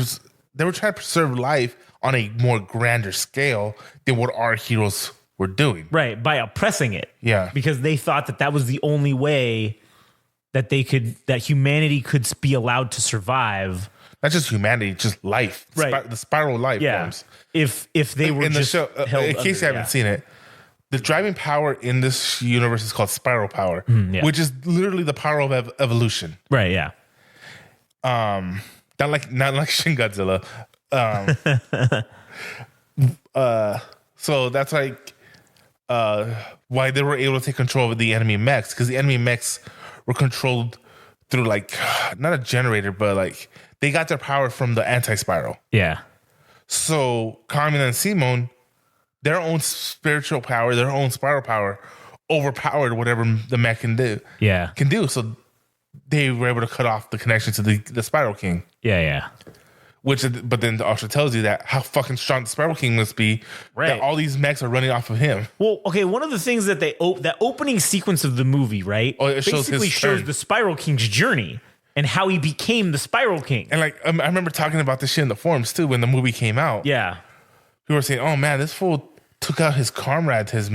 preserve life on a more grander scale than what our heroes were doing. Right. By oppressing it. Yeah. Because they thought that was the only way that that humanity could be allowed to survive. Not just humanity, just life. Right. The spiral life forms. If they were in the just show, held in case you haven't seen it, the driving power in this universe is called spiral power, which is literally the power of evolution. Right. Yeah. Not like Shin Godzilla. So that's like why they were able to take control of the enemy mechs, because the enemy mechs were controlled through like not a generator, but like they got their power from the anti-spiral. Yeah. So Carmen and Simone, their own spiritual power, their own spiral power, overpowered whatever the mech can do. Yeah. So they were able to cut off the connection to the Spiral King. Yeah. Yeah. But then also tells you that how fucking strong the Spiral King must be. Right. That all these mechs are running off of him. Well, okay. One of the things that that opening sequence of the movie, right? Oh, it basically shows the Spiral King's journey and how he became the Spiral King. And like I remember talking about this shit in the forums too when the movie came out. Yeah. People were saying, "Oh man, this fool took out his comrades,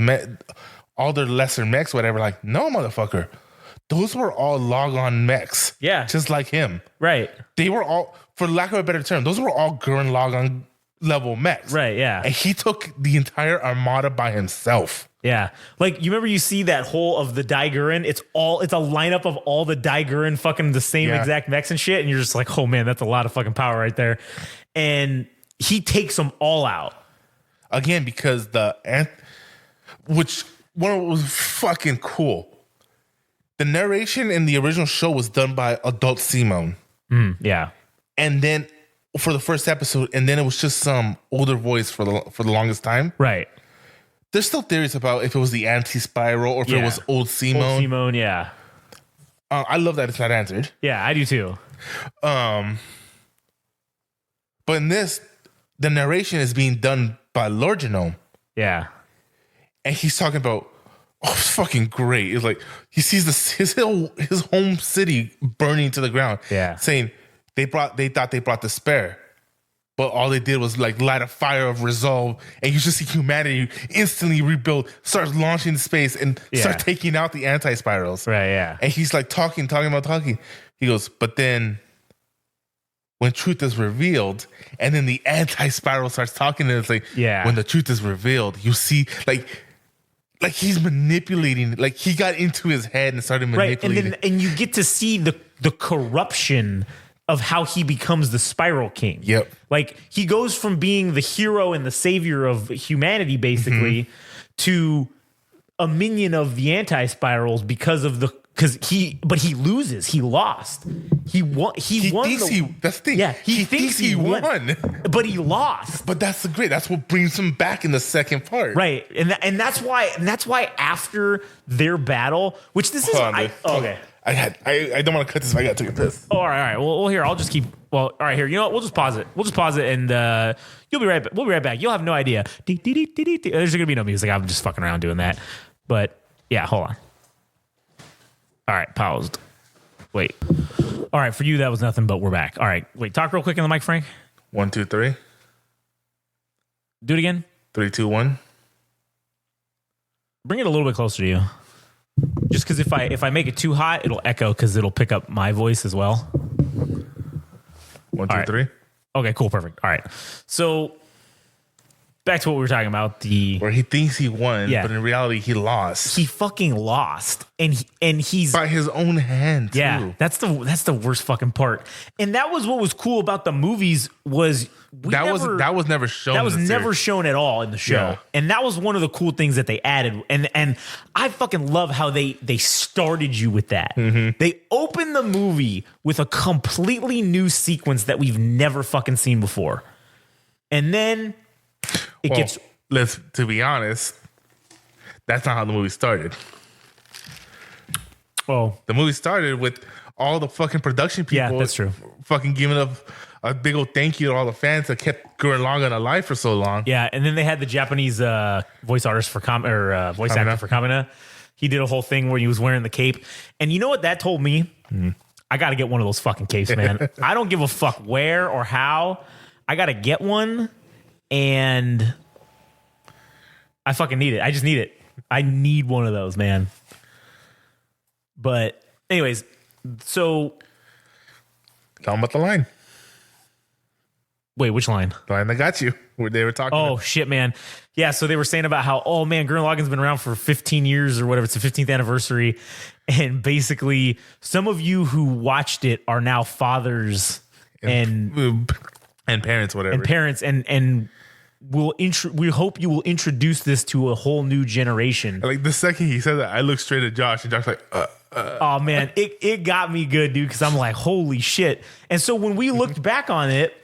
all their lesser mechs, whatever." Like, no, motherfucker. Those were all Lagann mechs. Yeah. Just like him. Right. They were all, for lack of a better term, those were all Gurren Lagann level mechs. Right, yeah. And he took the entire armada by himself. Yeah. Like, you remember you see that whole of the Daiguren? It's a lineup of all the Daiguren fucking the same exact mechs and shit. And you're just like, oh man, that's a lot of fucking power right there. And he takes them all out. Again, because which one was fucking cool. The narration in the original show was done by adult Simone. Yeah. And then for the first episode, and then it was just some older voice for the longest time. Right. There's still theories about if it was the anti-spiral or if it was old Simone. Old Simone, yeah. I love that it's not answered. Yeah, I do too. But in this, the narration is being done by Lord Genome. Yeah. And he's talking about, it's fucking great. It's like he sees his home city burning to the ground. Yeah. Saying they thought they brought despair, but all they did was like light a fire of resolve, and you just see humanity instantly rebuild, starts launching space, and start taking out the anti-spirals. Right. Yeah. And he's like talking. He goes, but then when truth is revealed, and then the anti-spiral starts talking, and it's like, when the truth is revealed, you see like he's manipulating, like he got into his head and started manipulating. Right, and you get to see the corruption of how he becomes the Spiral King. Yep. Like he goes from being the hero and the savior of humanity, basically, to a minion of the anti-spirals because he loses. He lost. He won. That's the thing. Yeah, he thinks he won, but he lost. But that's that's what brings him back in the second part, right? And that's why after their battle, which this is okay. I don't want to cut this. If I got to take a piss. Oh, all right. Well, here I'll just keep. Well, all right. Here, you know what? We'll just pause it, and you'll be right back. We'll be right back. You'll have no idea. There's gonna be no music. I'm just fucking around doing that. But yeah, hold on. All right, paused. Wait. All right, for you that was nothing, but we're back. All right, wait. Talk real quick in the mic, Frank. 1, 2, 3. Do it again. 3, 2, 1. Bring it a little bit closer to you. Just because if I make it too hot, it'll echo because it'll pick up my voice as well. 1, 2, 3. Okay, cool, perfect. All right, so back to what we were talking about. Where he thinks he won, but in reality he lost. He fucking lost, and he's by his own hand. Yeah, too. that's the worst fucking part. And that was what was cool about the movies was that was never shown. That was never shown at all in the show, and that was one of the cool things that they added. And I fucking love how they started you with that. Mm-hmm. They opened the movie with a completely new sequence that we've never fucking seen before, and then. To be honest, that's not how the movie started. Well, the movie started with all the fucking production people. Yeah, that's true. Fucking giving up a big old thank you to all the fans that kept Gurren Lagann alive for so long. Yeah, and then they had the Japanese voice artist for voice actor for Kamina. He did a whole thing where he was wearing the cape, and you know what that told me? I got to get one of those fucking capes, man. I don't give a fuck where or how. I got to get one, and I fucking need it. I just need it. I need one of those, man. But anyways, so tell them about the line. Wait, which line? The line that got you. Where they were talking. Oh, shit, man. Yeah, so they were saying about how, oh, man, Gurren Lagann's been around for 15 years or whatever. It's the 15th anniversary. And basically, some of you who watched it are now fathers and parents, whatever. And parents, and we hope you will introduce this to a whole new generation. Like the second he said that, I looked straight at Josh, and Josh like, Oh, man, it got me good, dude, because I'm like, holy shit. And so when we looked back on it,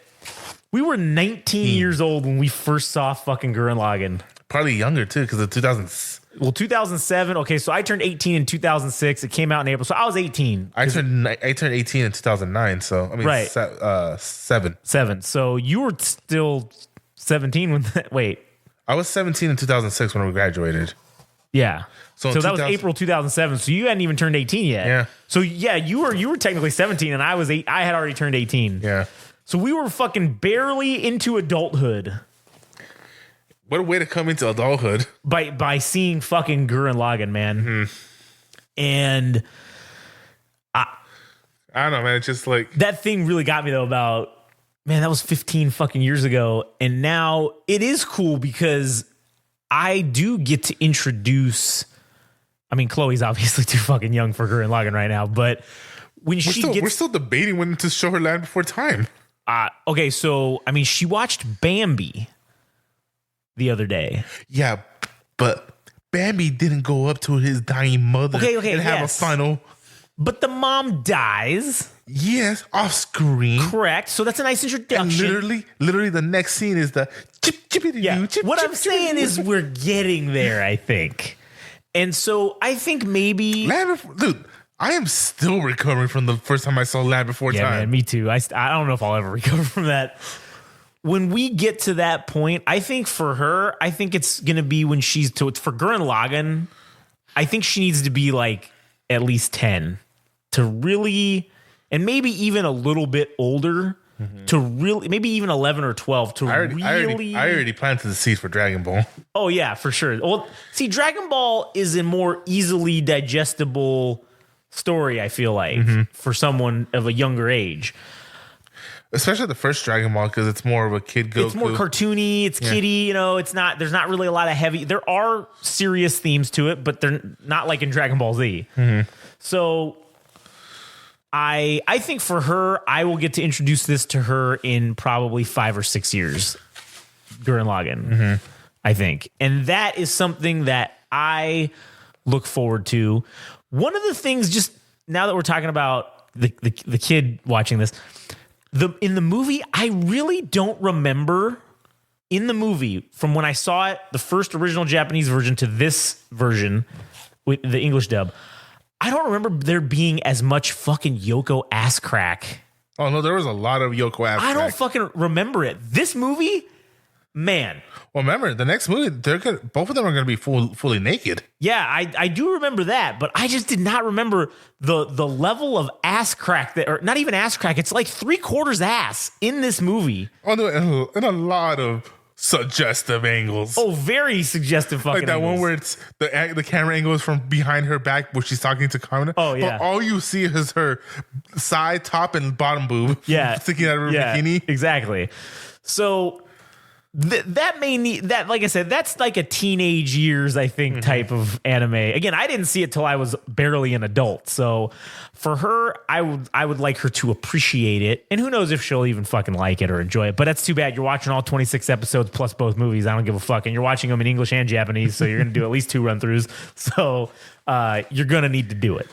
we were 19 years old when we first saw fucking Gurren Lagann. Probably younger, too, because of 2000. Well, 2007. Okay, so I turned 18 in 2006. It came out in April. So I was 18. I turned 18 in 2009. So, I mean, right. 7. 7. So you were still 17 when wait. I was 17 in 2006 when we graduated. Yeah. So that was 2000 April 2007. So you hadn't even turned 18 yet. Yeah. So yeah, you were technically 17 and I was 8. I had already turned 18. Yeah. So we were fucking barely into adulthood. What a way to come into adulthood. By seeing fucking Gurren Lagann, man. Mm-hmm. And I don't know, man. It's just like that thing really got me though about, man, that was 15 fucking years ago. And now it is cool because I do get to introduce, I mean, Chloe's obviously too fucking young for Gurren Lagann right now, but when we're still debating when to show her Land Before Time. Okay, so I mean, she watched Bambi the other day. Yeah, but Bambi didn't go up to his dying mother and have a final. But the mom dies. Yes, off screen. Correct. So that's a nice introduction. And literally, the next scene is the What I'm saying is we're getting there, I think. And so I think maybe dude, I am still recovering from the first time I saw Land Before Time. Man, me too. I don't know if I'll ever recover from that. When we get to that point, I think for her, I think it's going to be when she's for Gurren Lagann, I think she needs to be like at least 10 to really, and maybe even a little bit older to really, maybe even 11 or 12 to I already planted the seed for Dragon Ball. Oh yeah, for sure. Well, see, Dragon Ball is a more easily digestible story, I feel like, for someone of a younger age. Especially the first Dragon Ball, because it's more of a kid Goku. It's more cartoony. It's kiddie. You know, it's not. There's not really a lot of heavy. There are serious themes to it, but they're not like in Dragon Ball Z. So, I think for her, I will get to introduce this to her in probably 5 or 6 years. Gurren Lagann, I think, and that is something that I look forward to. One of the things, just now that we're talking about the kid watching this. In the movie, I really don't remember in the movie from when I saw it, the first original Japanese version to this version with the English dub. I don't remember there being as much fucking Yoko ass crack. Oh no, there was a lot of Yoko ass crack. I don't fucking remember it. This movie, man. Well, remember the next movie, both of them are going to be fully naked. Yeah, I do remember that, but I just did not remember the level of ass crack or not even ass crack. It's like 3/4 ass in this movie. Oh no, and a lot of suggestive angles. Oh, very suggestive fucking like that angles. one where it's the camera angle is from behind her back where she's talking to Kamina. Oh yeah, but all you see is her side, top, and bottom boob. Yeah, sticking out of her bikini. Exactly. So. That may need that, like I said, that's like a teenage years, I think, type of anime. Again, I didn't see it till I was barely an adult. So for her, I would like her to appreciate it. And who knows if she'll even fucking like it or enjoy it. But that's too bad. You're watching all 26 episodes plus both movies. I don't give a fuck. And you're watching them in English and Japanese. So you're going to do at least 2 run-throughs. So you're going to need to do it.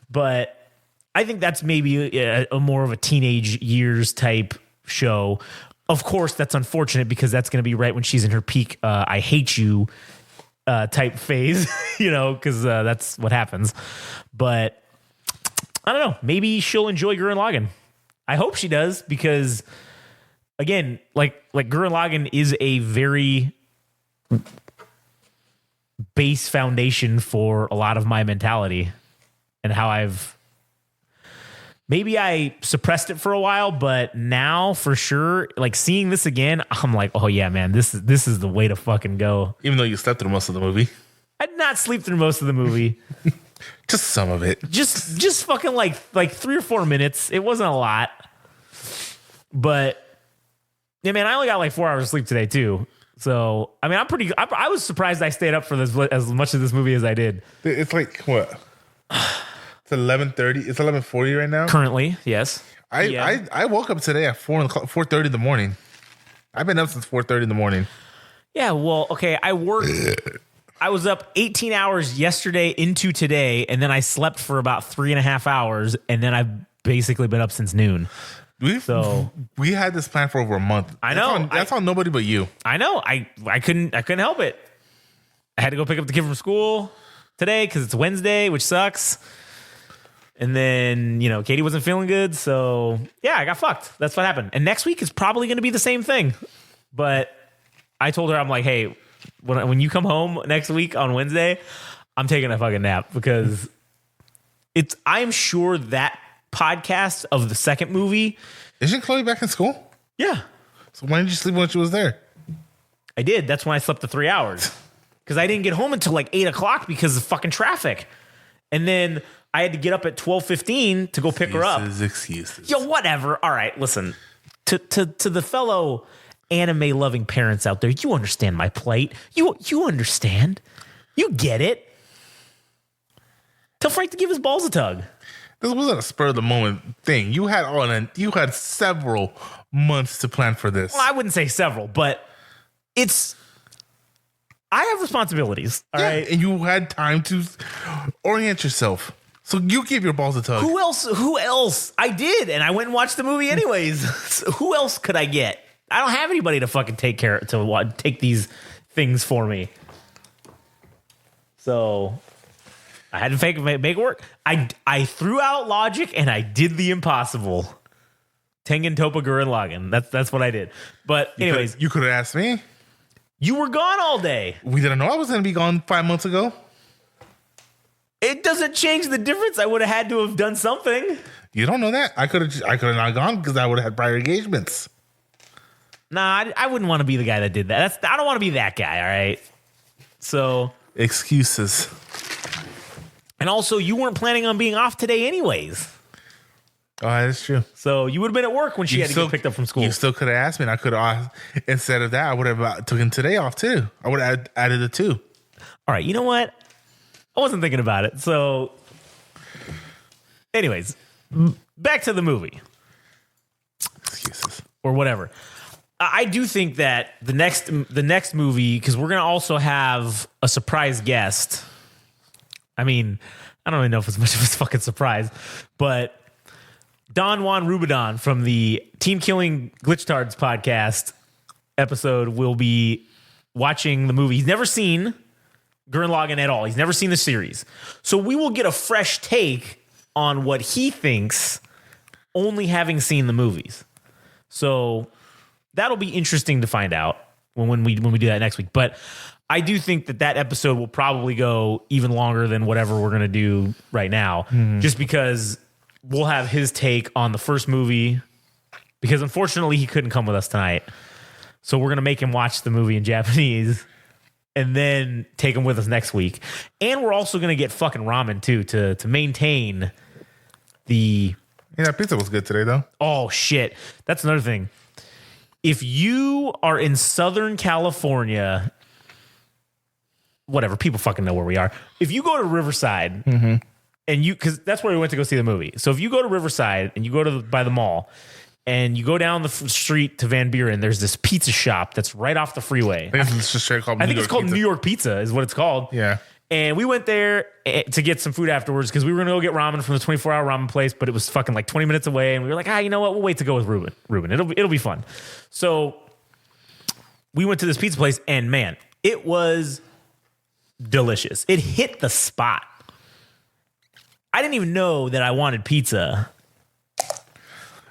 But I think that's maybe a more of a teenage years type show. Of course, that's unfortunate because that's going to be right when she's in her peak I hate you type phase, you know, because that's what happens. But I don't know. Maybe she'll enjoy Gurren Lagann. I hope she does because, again, like Gurren Lagann is a very base foundation for a lot of my mentality and how I've maybe I suppressed it for a while, but now for sure, like seeing this again, I'm like, oh yeah, man, this is the way to fucking go. Even though you slept through most of the movie. I did not sleep through most of the movie. Just some of it. Just fucking like 3 or 4 minutes. It wasn't a lot. But yeah, man, I only got like 4 hours of sleep today too. So I mean, I was surprised I stayed up for this as much of this movie as I did. It's like what? It's 11:30. It's 11:40 right now. Currently, yes. I woke up today at 4:30 in the morning. I've been up since 4:30 in the morning. Yeah, well, okay. I was up 18 hours yesterday into today, and then I slept for about 3.5 hours, and then I've basically been up since noon. We had this plan for over a month. I know. That's on nobody but you. I know. I couldn't help it. I had to go pick up the kid from school today because it's Wednesday, which sucks. And then, Katie wasn't feeling good. So, yeah, I got fucked. That's what happened. And next week is probably going to be the same thing. But I told her, I'm like, hey, when you come home next week on Wednesday, I'm taking a fucking nap because I'm sure that podcast of the second movie. Isn't Chloe back in school? Yeah. So why didn't you sleep when she was there? I did. That's when I slept the 3 hours because I didn't get home until like 8 o'clock because of fucking traffic. And then I had to get up at 12:15 to go pick her up. Excuses. Yo, whatever. All right, listen. To the fellow anime loving parents out there, you understand my plight. You understand. You get it. Tell Frank to give his balls a tug. This wasn't a spur of the moment thing. You had several months to plan for this. Well, I wouldn't say several, but I have responsibilities. All right. And you had time to orient yourself. So you give your balls a tug. Who else? I did, and I went and watched the movie anyways. So who else could I get? I don't have anybody to fucking take these things for me. So I had to make it work. I threw out logic and I did the impossible. Tengen Toppa Gurren Lagann. That's what I did. But anyways, you could have asked me. You were gone all day. We didn't know I was going to be gone 5 months ago. It doesn't change the difference. I would have had to have done something. You don't know that. I could have not gone because I would have had prior engagements. Nah, I wouldn't want to be the guy that did that. I don't want to be that guy. All right. So excuses. And also, you weren't planning on being off today, anyways. Oh, that's true. So you would have been at work when she had to get picked up from school. You still could have asked me, and I could have. Instead of that, I would have taken today off too. I would have added the 2. All right. You know what? I wasn't thinking about it. So, anyways, back to the movie. Excuses or whatever. I do think that the next movie, because we're gonna also have a surprise guest. I mean, I don't really know if it's much of a fucking surprise, but Don Juan Rubidan from the Team Killing Glitchtards podcast episode will be watching the movie. He's never seen Gurren Lagann at all. He's never seen the series. So we will get a fresh take on what he thinks, only having seen the movies. So that'll be interesting to find out when we do that next week. But I do think that episode will probably go even longer than whatever we're going to do right now, just because we'll have his take on the first movie, because unfortunately he couldn't come with us tonight. So we're going to make him watch the movie in Japanese and then take him with us next week. And we're also going to get fucking ramen too, to maintain the... Yeah, that pizza was good today though. Oh shit. That's another thing. If you are in Southern California, whatever, people fucking know where we are. If you go to Riverside, and because that's where we went to go see the movie. So if you go to Riverside and you go by the mall and you go down the street to Van Buren, there's this pizza shop that's right off the freeway. I think it's just straight called. I think it's called New York Pizza is what it's called. Yeah. And we went there to get some food afterwards because we were going to go get ramen from the 24-hour ramen place, but it was fucking like 20 minutes away. And we were like, you know what? We'll wait to go with Ruben. It'll be fun. So we went to this pizza place, and man, it was delicious. It hit the spot. I didn't even know that I wanted pizza.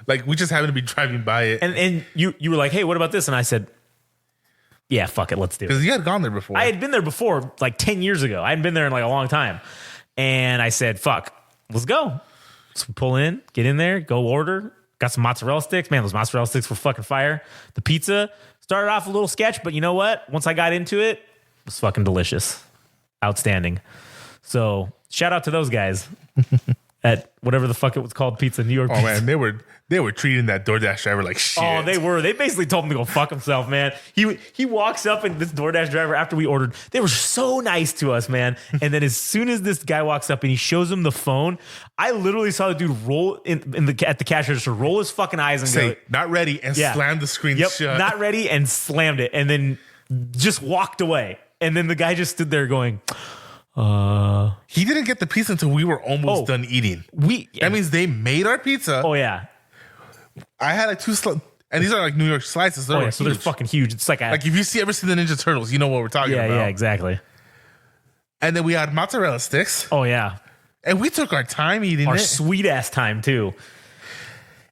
Like, we just happened to be driving by it. And you were like, hey, what about this? And I said, yeah, fuck it, let's do it. Because you had gone there before. I had been there before, like 10 years ago. I hadn't been there in like a long time. And I said, fuck, let's go. So we pull in, get in there, go order. Got some mozzarella sticks. Man, those mozzarella sticks were fucking fire. The pizza started off a little sketch, but you know what? Once I got into it, it was fucking delicious. Outstanding. So shout out to those guys at whatever the fuck it was called, Pizza New York. Oh Pizza. man, they were treating that DoorDash driver like shit. Oh, they were. They basically told him to go fuck himself, man. He walks up, and this DoorDash driver, after we ordered, they were so nice to us, man. And then as soon as this guy walks up and he shows him the phone, I literally saw the dude roll at the cash register, roll his fucking eyes and say go, not ready, and slam the screen shut. Not ready, and slammed it, and then just walked away. And then the guy just stood there going, He didn't get the pizza until we were almost done eating. That means they made our pizza. Oh yeah. I had like and these are like New York slices. So they're fucking huge. It's like if you ever see the Ninja Turtles, you know what we're talking about. Yeah, exactly. And then we had mozzarella sticks. Oh yeah. And we took our time eating our it. Sweet ass time too.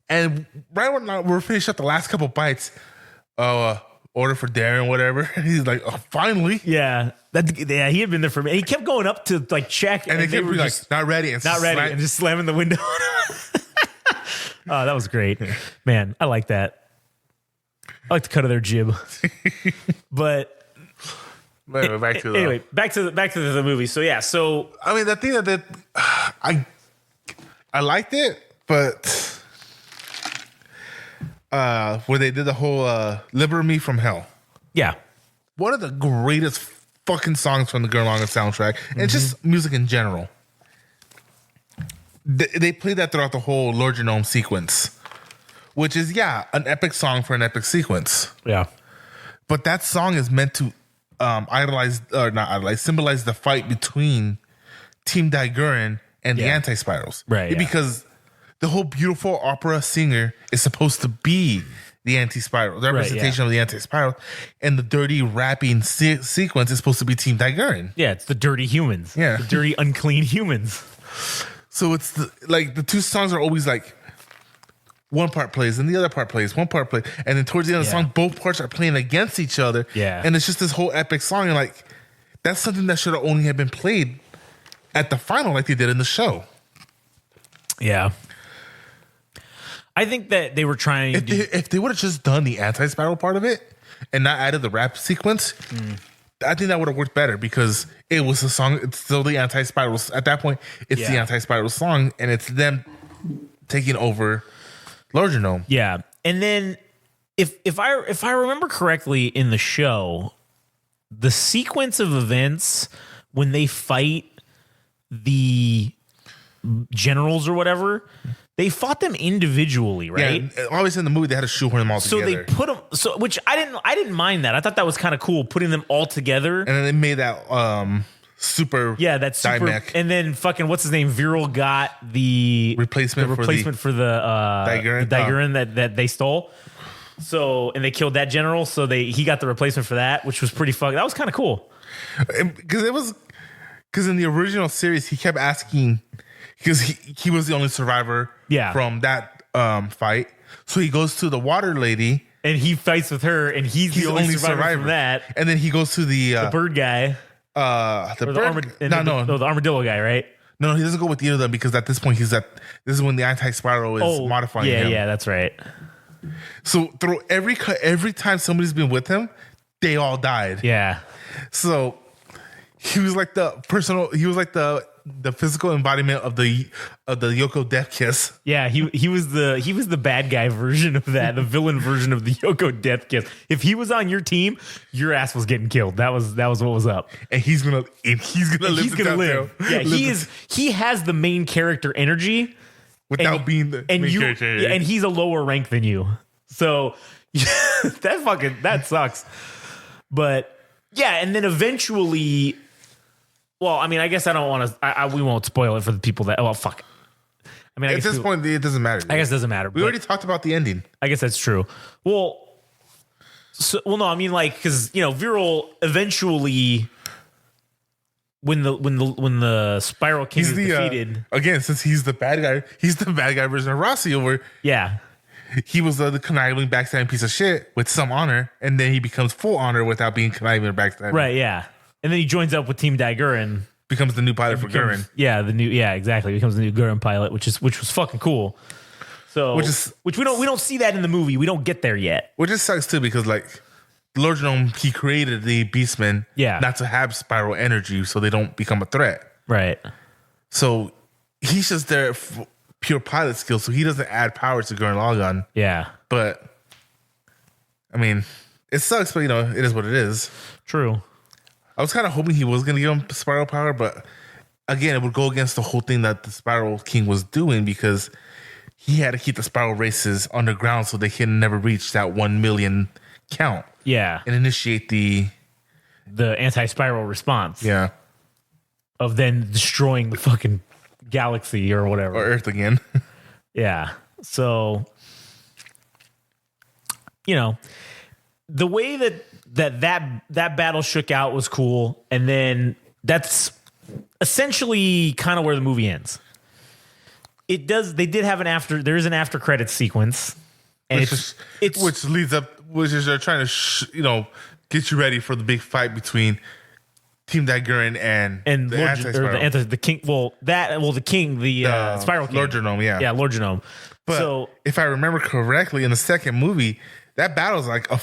And right when we're finished up the last couple bites, order for Darren, whatever. He's like, oh, finally. Yeah. He had been there for me. He kept going up to like check. And they were like, not ready. And and just slamming the window. Oh, that was great. Man, I like that. I like the cut of their jib. But anyway, back to the movie. So yeah, I mean, the thing that I liked it, but where they did the whole "Liberate Me from Hell." Yeah, one of the greatest fucking songs from the Gurren Lagann soundtrack, and just music in general. They played that throughout the whole Lord Genome sequence, which is an epic song for an epic sequence. Yeah, but that song is meant to symbolize the fight between Team Daiguren and the Anti-Spirals, right? Because the whole beautiful opera singer is supposed to be the Anti-Spiral, the representation of the Anti-Spiral, and the dirty rapping sequence is supposed to be Team Daiguren. Yeah, it's the dirty humans. Yeah, the dirty, unclean humans. So it's the two songs are always like one part plays and the other part plays, one part plays, and then towards the end of the song, both parts are playing against each other. Yeah, and it's just this whole epic song, and like that's something that should have only have been played at the final, like they did in the show. Yeah, I think that they were trying. If they would have just done the anti-spiral part of it and not added the rap sequence. I think that would have worked better because it was a song. It's still the anti-spirals. At that point, it's the anti-spiral song, and it's them taking over Lord Genome. Yeah, and then if I remember correctly in the show, the sequence of events when they fight the generals or whatever, they fought them individually, right? Yeah, obviously in the movie they had to shoehorn them all together. So they put them. So which I didn't mind that. I thought that was kind of cool, putting them all together. And then they made that super that super. Dimech. And then fucking what's his name? Viral got the replacement for the Daiguren that they stole. So and they killed that general. So he got the replacement for that, which was pretty fucking. That was kind of cool. Because in the original series he kept asking. Because he was the only survivor from that fight. So he goes to the water lady. And he fights with her, and he's the only survivor from that. And then he goes to the bird guy. The armadillo guy, right? No, he doesn't go with either of them because at this point this is when the anti-spiral is modifying him. Yeah, that's right. So through every time somebody's been with him, they all died. Yeah. So he was like the physical embodiment of the Yoko death kiss. Yeah, he was the bad guy version of that, the villain version of the Yoko death kiss. If he was on your team, your ass was getting killed. That was what was up. And he's gonna live. Yeah, he has the main character energy without being the main character. And he's a lower rank than you. So that sucks. But yeah, and then eventually. Well, I mean, I guess I don't want to. We won't spoil it for the people that. Well, fuck. I mean, at this point, it doesn't matter. I guess it doesn't matter. We already talked about the ending. I guess that's true. Well, no, I mean, like, because Viral eventually, when the Spiral King is defeated again, since he's the bad guy version of Rossi over. Yeah, he was the conniving, backstabbing piece of shit with some honor, and then he becomes full honor without being conniving or backstabbing. Right? Yeah. And then he joins up with Team Daiguren becomes the new pilot for Gurren. Yeah, exactly. Becomes the new Gurren pilot, which was fucking cool. So which we don't see that in the movie. We don't get there yet. Which just sucks too, because like Lord Genome, he created the Beastmen not to have spiral energy so they don't become a threat. Right. So he's just there for pure pilot skill, so he doesn't add power to Gurren Lagann. Yeah. But I mean, it sucks, but it is what it is. True. I was kind of hoping he was going to give him spiral power, but again, it would go against the whole thing that the Spiral King was doing, because he had to keep the spiral races underground so they can never reach that 1 million count. Yeah. And initiate the anti-spiral response. Yeah. Of then destroying the fucking galaxy or whatever. Or Earth again. Yeah. So, the way that battle shook out was cool. And then that's essentially kind of where the movie ends. They did have there is an after credits sequence. And which leads up, which is they're trying to, get you ready for the big fight between Team Gurren and the anti-spiral. The king. The king, the Spiral King. Lord Genome, yeah. Yeah, Lord Genome. But if I remember correctly, in the second movie, that battle's like a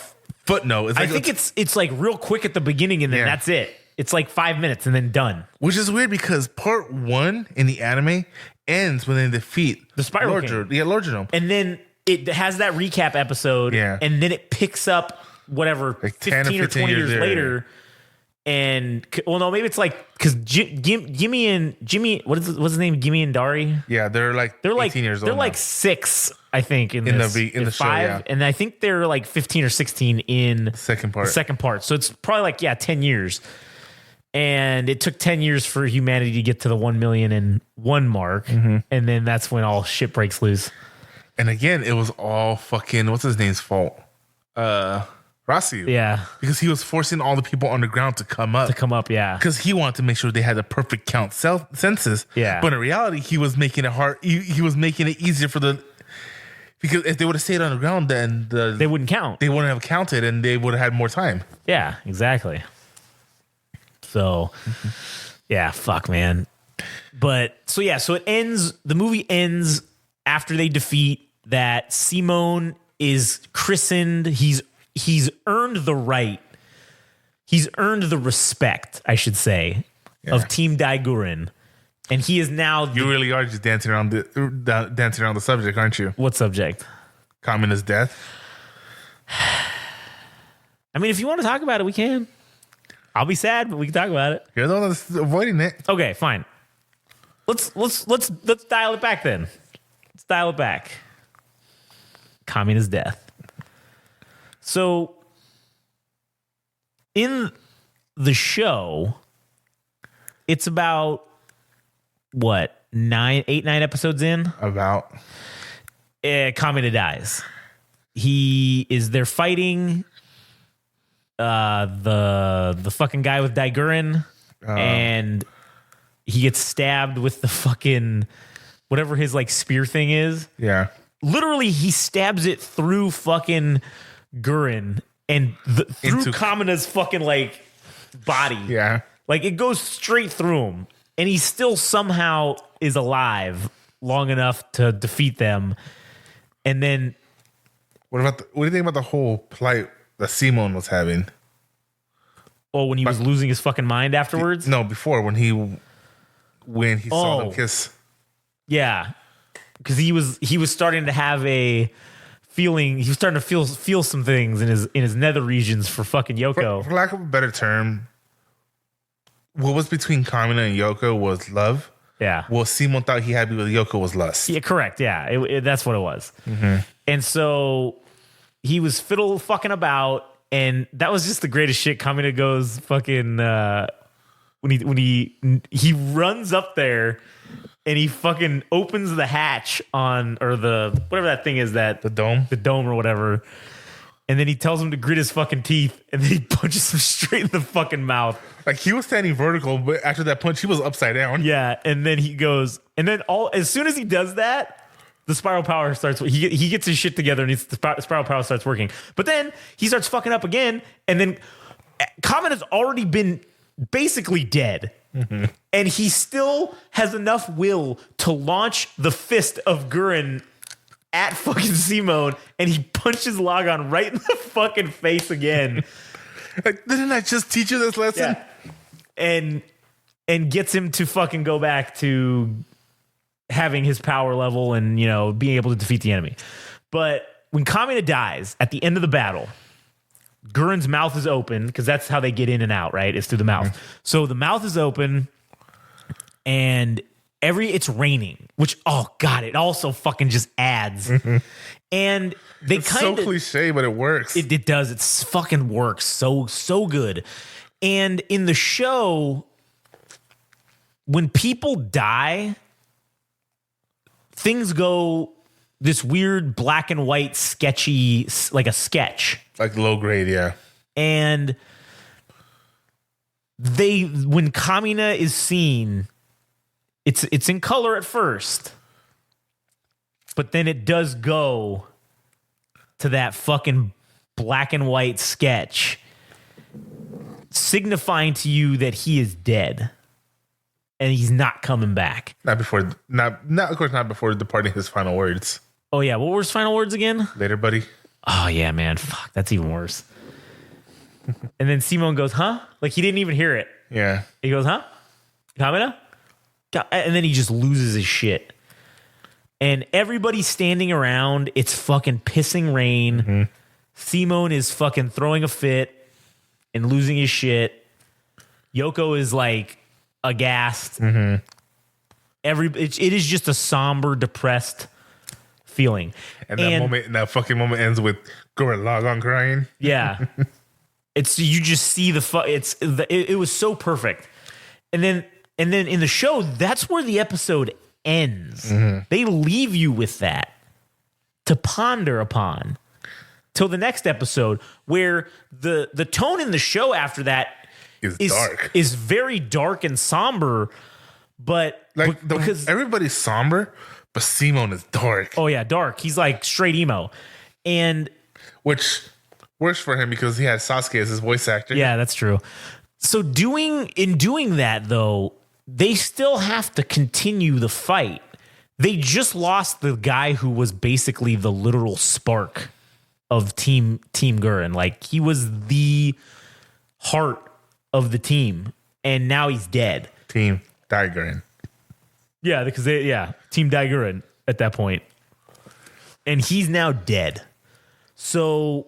footnote. I think it's like real quick at the beginning, and then that's it. It's like 5 minutes and then done. Which is weird, because part 1 in the anime ends when they defeat the Spiral King. Lord Genome. And then it has that recap episode. Yeah. And then it picks up whatever, like 15 or 20 years later. And no, maybe it's like because Jimmy, what's his name? Jimmy and Dari. Yeah, they're like 18 years old. They're like 6, I think, in the show, 5, and I think they're like 15 or 16 in the second part. So it's probably like 10 years. And it took 10 years for humanity to get to the 1,000,001 mark, and then that's when all shit breaks loose. And again, it was all fucking what's his name's fault. Rasu. Yeah. Because he was forcing all the people underground to come up. Yeah. Because he wanted to make sure they had the perfect count census. Yeah. But in reality, he was making it hard. He was making it easier because if they would have stayed underground, then they wouldn't count. They wouldn't have counted, and they would have had more time. Yeah, exactly. So, yeah, fuck, man. But, so it ends, the movie ends after they defeat that. Simone is christened. He's earned the right. He's earned the respect, I should say, of Team Gurren. And he is now... You really are just dancing around the subject, aren't you? What subject? Communist death. I mean, if you want to talk about it, we can. I'll be sad, but we can talk about it. You're the one that's avoiding it. Okay, fine. Let's dial it back then. Let's dial it back. Communist death. So, in the show, it's about what, 9 episodes in? About. Kamina dies. They're fighting the fucking guy with Gurren, and he gets stabbed with the fucking whatever his like spear thing is. Yeah. Literally, he stabs it through fucking Gurren and through Kamina's fucking like body. Yeah. Like it goes straight through him, and he still somehow is alive long enough to defeat them. And then what do you think about the whole plight that Simon was having? Oh, when he was losing his fucking mind afterwards? No, before when he saw them kiss. Yeah. Because he was starting to have a feeling. He was starting to feel some things in his nether regions for fucking Yoko. For lack of a better term, what was between Kamina and Yoko was love. Yeah. Well, Simon thought he had with Yoko was lust. Yeah, correct. Yeah, that's what it was. Mm-hmm. And so he was fiddle fucking about, and that was just the greatest shit. Kamina goes fucking when he runs up there. And he fucking opens the hatch or the whatever that thing is, that the dome or whatever. And then he tells him to grit his fucking teeth, and then he punches him straight in the fucking mouth. Like he was standing vertical, but after that punch, he was upside down. Yeah, and then he goes, and then as soon as he does that, the spiral power starts. He gets his shit together, and the spiral power starts working. But then he starts fucking up again, and then Kamina's already been basically dead. And he still has enough will to launch the fist of Gurren at fucking Simone, and he punches Lagann right in the fucking face again. Like, didn't I just teach you this lesson? Yeah. And gets him to fucking go back to having his power level and, you know, being able to defeat the enemy. But when Kamina dies at the end of the battle, Gurren's mouth is open because that's how they get in and out, right? It's through the mouth. So the mouth is open and it's raining, which, oh God, it also fucking just adds. And they It's kind of so cliche, but it works. it does. It's fucking works so good. And in the show, when people die, things go this weird black and white sketchy, like a sketch. Like low grade, yeah. And when Kamina is seen, it's in color at first, but then it does go to that fucking black and white sketch, signifying to you that he is dead and he's not coming back. Not of course, not before departing his final words. Oh yeah, what were his final words again? Later, buddy. Oh yeah, man. Fuck, that's even worse. And then Simone goes, huh? Like he didn't even hear it. Yeah. He goes, huh? Kamina? And then he just loses his shit. And everybody's standing around. It's fucking pissing rain. Simone is fucking throwing a fit and losing his shit. Yoko is like aghast. It is just a somber, depressed feeling. And that fucking moment ends with Gurren Lagann crying. Yeah. You just see it was so perfect. And then in the show, that's where the episode ends. They leave you with that to ponder upon till the next episode, where the tone in the show after that is dark. Is very dark and somber, but because everybody's somber, but Simone is dark. Oh yeah, dark. He's like straight emo. And which works for him because he had Sasuke as his voice actor. Yeah, that's true. So doing that though, they still have to continue the fight. They just lost the guy who was basically the literal spark of Team Gurren. Like he was the heart of the team, and now he's dead. Team Gurren. Yeah, because Team Gurren at that point, and he's now dead. So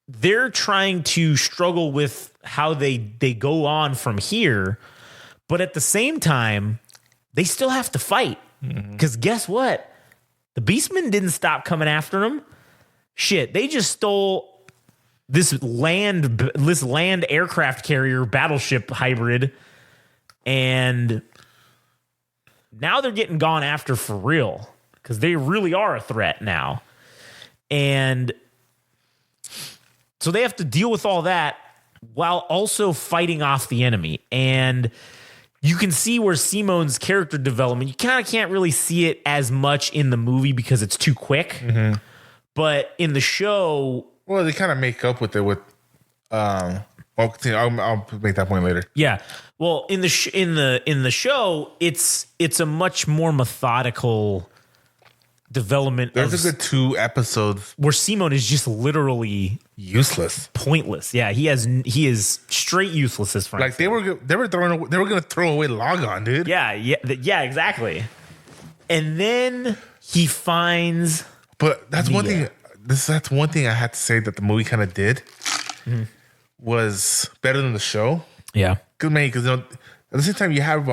they're trying to struggle with how they go on from here, but at the same time, they still have to fight. Because guess what? The Beastmen didn't stop coming after them. Shit, they just stole this land aircraft carrier battleship hybrid, and now they're getting gone after for real because they really are a threat now. And so they have to deal with all that while also fighting off the enemy. And you can see where Simone's character development, you kind of can't really see it as much in the movie because it's too quick. But in the show, well, they kind of make up with it with I'll make that point later. Yeah. Well, in the show, it's a much more methodical development. There's a good 2 episodes where Simone is just literally useless, pointless. Yeah, he is straight useless as far. Like they were going to throw away Lagann, dude. Yeah, exactly. And then he finds. But that's one thing. That's one thing I had to say that the movie kind of did was better than the show. Yeah, because at the same time you have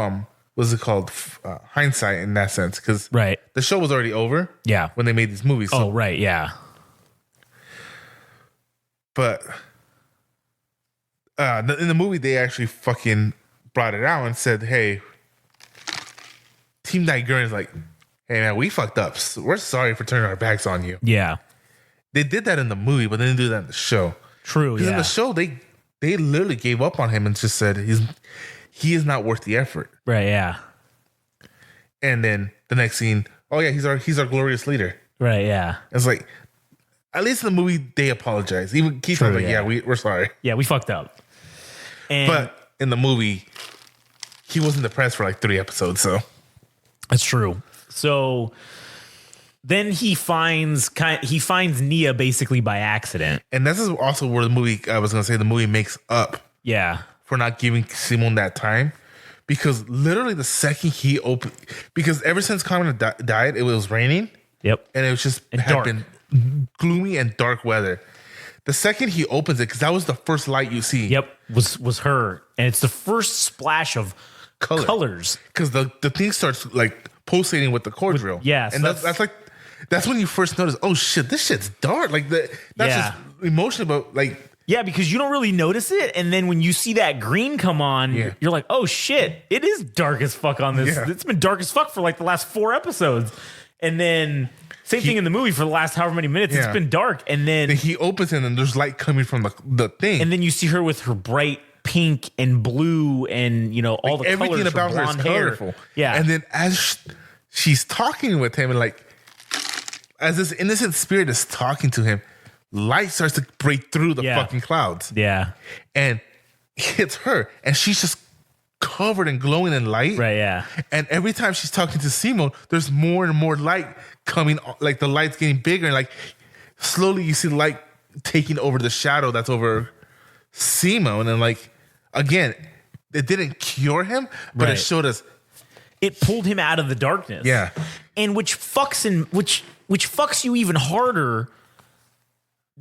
what's it called, hindsight in that sense, because the show was already over. Yeah, when they made these movies. So. Oh right, yeah. But in the movie, they actually fucking brought it out and said, "Hey, Team Gurren is like, hey man, we fucked up. We're sorry for turning our backs on you." Yeah, they did that in the movie, but they didn't do that in the show. True. Because in the show, they literally gave up on him and just said he is not worth the effort. Right. Yeah. And then the next scene, oh yeah, he's our glorious leader. Right. Yeah. It's like, at least in the movie they apologize. Even Keith was like, yeah, we're sorry. Yeah, we fucked up. And but in the movie, he wasn't depressed for like 3 episodes. So that's true. So then he finds Nia basically by accident. And this is also where the movie makes up for not giving Simon that time. Because literally the second he opened, because ever since Kamina died, it was raining. Yep. And it was just had been gloomy and dark weather. The second he opens it, because that was the first light you see. Yep. Was her. And it's the first splash of colors. Because the thing starts like pulsating with the core drill. Yeah. And that's when you first notice, oh shit, this shit's dark. Like that's just emotional, but like. Yeah, because you don't really notice it. And then when you see that green come on, you're like, oh shit, it is dark as fuck on this. Yeah. It's been dark as fuck for like the last 4 episodes. And then same thing in the movie for the last however many minutes. It's been dark. And then he opens it and there's light coming from the thing. And then you see her with her bright pink and blue and, all the everything colors about her is colorful. Yeah. And then as she's talking with him and like, as this innocent spirit is talking to him, light starts to break through the fucking clouds. Yeah. And hits her. And she's just covered and glowing in light. Right, yeah. And every time she's talking to Simon, there's more and more light coming. Like the light's getting bigger. And like slowly you see light taking over the shadow that's over Simon. And like, again, it didn't cure him, but it showed us. It pulled him out of the darkness. Yeah. And which fucks you even harder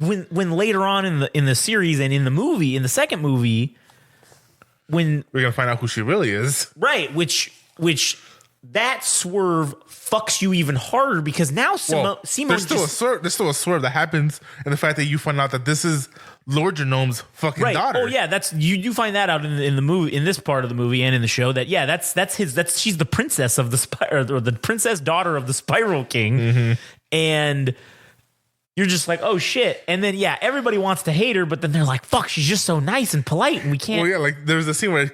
when later on in the series and in the second movie, when we're gonna find out who she really is, right? Which that swerve fucks you even harder because now Simone. There's still a swerve that happens in the fact that you find out that this is Lord Genome's fucking daughter. Oh yeah, that's you find that out in the movie, in this part of the movie and in the show that she's the princess of or the princess daughter of the Spiral King, and you're just like, oh shit. And then everybody wants to hate her, but then they're like, fuck, she's just so nice and polite and we can't. Well, yeah, like there's a scene where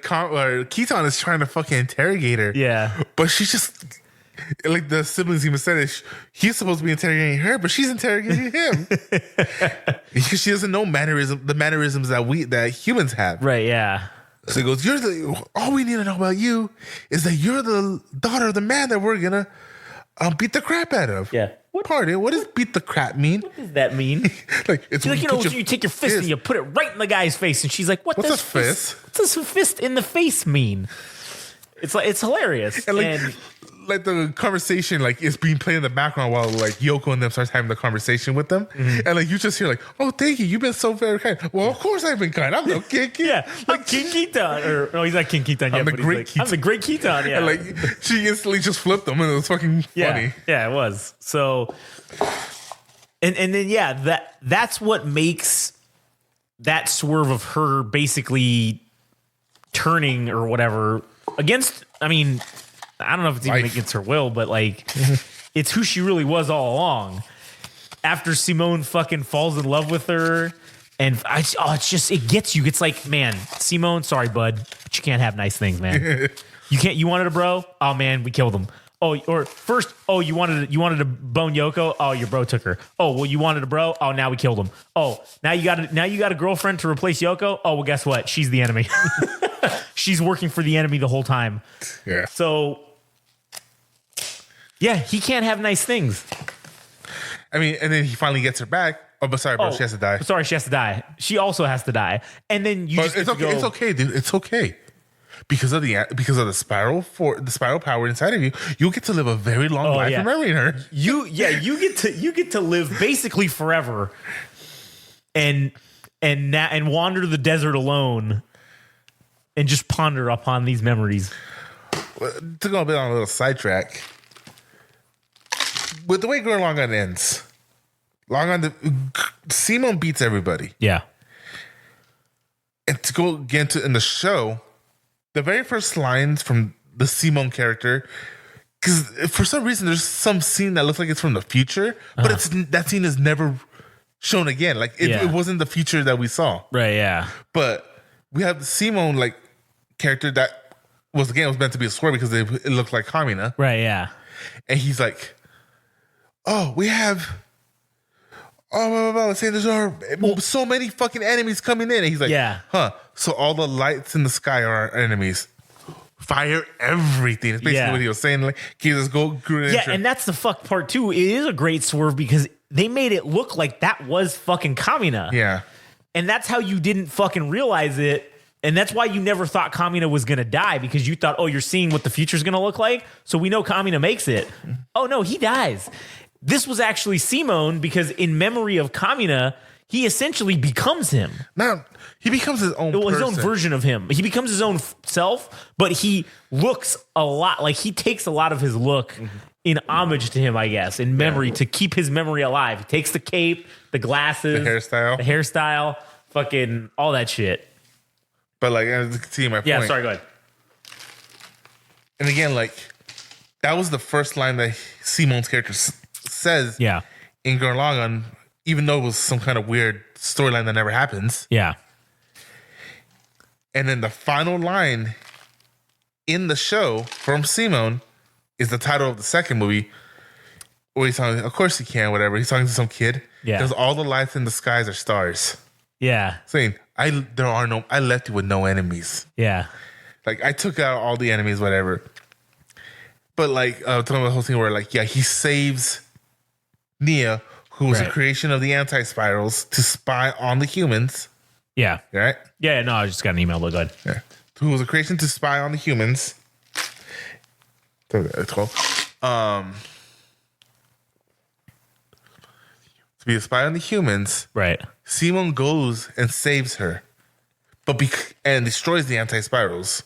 Keaton is trying to fucking interrogate her. Yeah. But she's just like the siblings even said it, he's supposed to be interrogating her, but she's interrogating him. Because she doesn't know the mannerisms that humans have. Right, yeah. So he goes, all we need to know about you is that you're the daughter of the man that we're gonna beat the crap out of. Yeah. What does beat the crap mean? What does that mean? Like it's like, you take your fist and you put it right in the guy's face, and she's like, "What's a fist? What does a fist in the face mean?" It's like it's hilarious. And like the conversation like is being played in the background while like Yoko and them starts having the conversation with them, and like you just hear like, "Oh, thank you, you've been so very kind." Well, of course I've been kind. I'm no Kinky. Yeah, like King Keaton, or no, he's not King Keaton yet. I'm the great Keaton. Yeah, and like she instantly just flipped him, and it was fucking funny. Yeah, it was. So, and then that's what makes that swerve of her basically turning or whatever against. I mean, I don't know if it's even against her will, but like it's who she really was all along. After Simone fucking falls in love with her, and it gets you. It's like, man, Simone, sorry, bud, but you can't have nice things, man. You wanted a bro? Oh man, we killed him. Oh, or first, you wanted to bone Yoko? Oh, your bro took her. Oh, well, you wanted a bro? Oh, now we killed him. Oh, now you got a girlfriend to replace Yoko? Oh, well, guess what? She's the enemy. She's working for the enemy the whole time. Yeah. So, yeah, he can't have nice things. I mean, and then he finally gets her back. Oh, but sorry, bro, she has to die. Sorry, she has to die. She also has to die. And then it's okay, dude. It's okay. Because of the spiral power inside of you, you'll get to live a very long life remembering her. You get to live basically forever, and wander the desert alone, and just ponder upon these memories. To go a bit on a little sidetrack, with the way Gurren Lagann ends, Simon beats everybody. Yeah, and to go again in the show. The very first lines from the Simon character, because for some reason there's some scene that looks like it's from the future, but that scene is never shown again. Like it wasn't the future that we saw. Right, yeah. But we have the Simon like character that was meant to be a swear because it looked like Kamina. Right, yeah. And he's like, oh, we have oh, blah, blah, blah, saying there's so many fucking enemies coming in. And he's like, Yeah. huh? So all the lights in the sky are our enemies. Fire everything. It's basically what he was saying. Like, can you just go? Yeah, and that's the fuck part too. It is a great swerve because they made it look like that was fucking Kamina. Yeah. And that's how you didn't fucking realize it. And that's why you never thought Kamina was going to die, because you thought, oh, you're seeing what the future's going to look like. So we know Kamina makes it. Oh, no, he dies. This was actually Simone, because in memory of Kamina, he essentially becomes him. Now, he becomes his own person. His own version of him. He becomes his own self, but he looks a lot like he takes a lot of his look in homage to him, I guess, in memory, to keep his memory alive. He takes the cape, the glasses, the hairstyle, fucking all that shit. But like, as you can see my point. Yeah, sorry, go ahead. And again, like, that was the first line that Simone's character says in Gurren Lagann, even though it was some kind of weird storyline that never happens. Yeah. And then the final line in the show from Simone is the title of the second movie, where he's talking, of course you can, whatever. He's talking to some kid. Yeah. Because all the lights in the skies are stars. Yeah. Saying, I left you with no enemies. Yeah. Like, I took out all the enemies, whatever. But like, talking about the whole thing where like, he saves Nia, who was a creation of the anti-spirals, to spy on the humans. Yeah. Right? Yeah, no, I just got an email, but go ahead. Yeah. Who was a creation to spy on the humans. It's called. To be a spy on the humans. Right. Simone goes and saves her. And destroys the anti-spirals.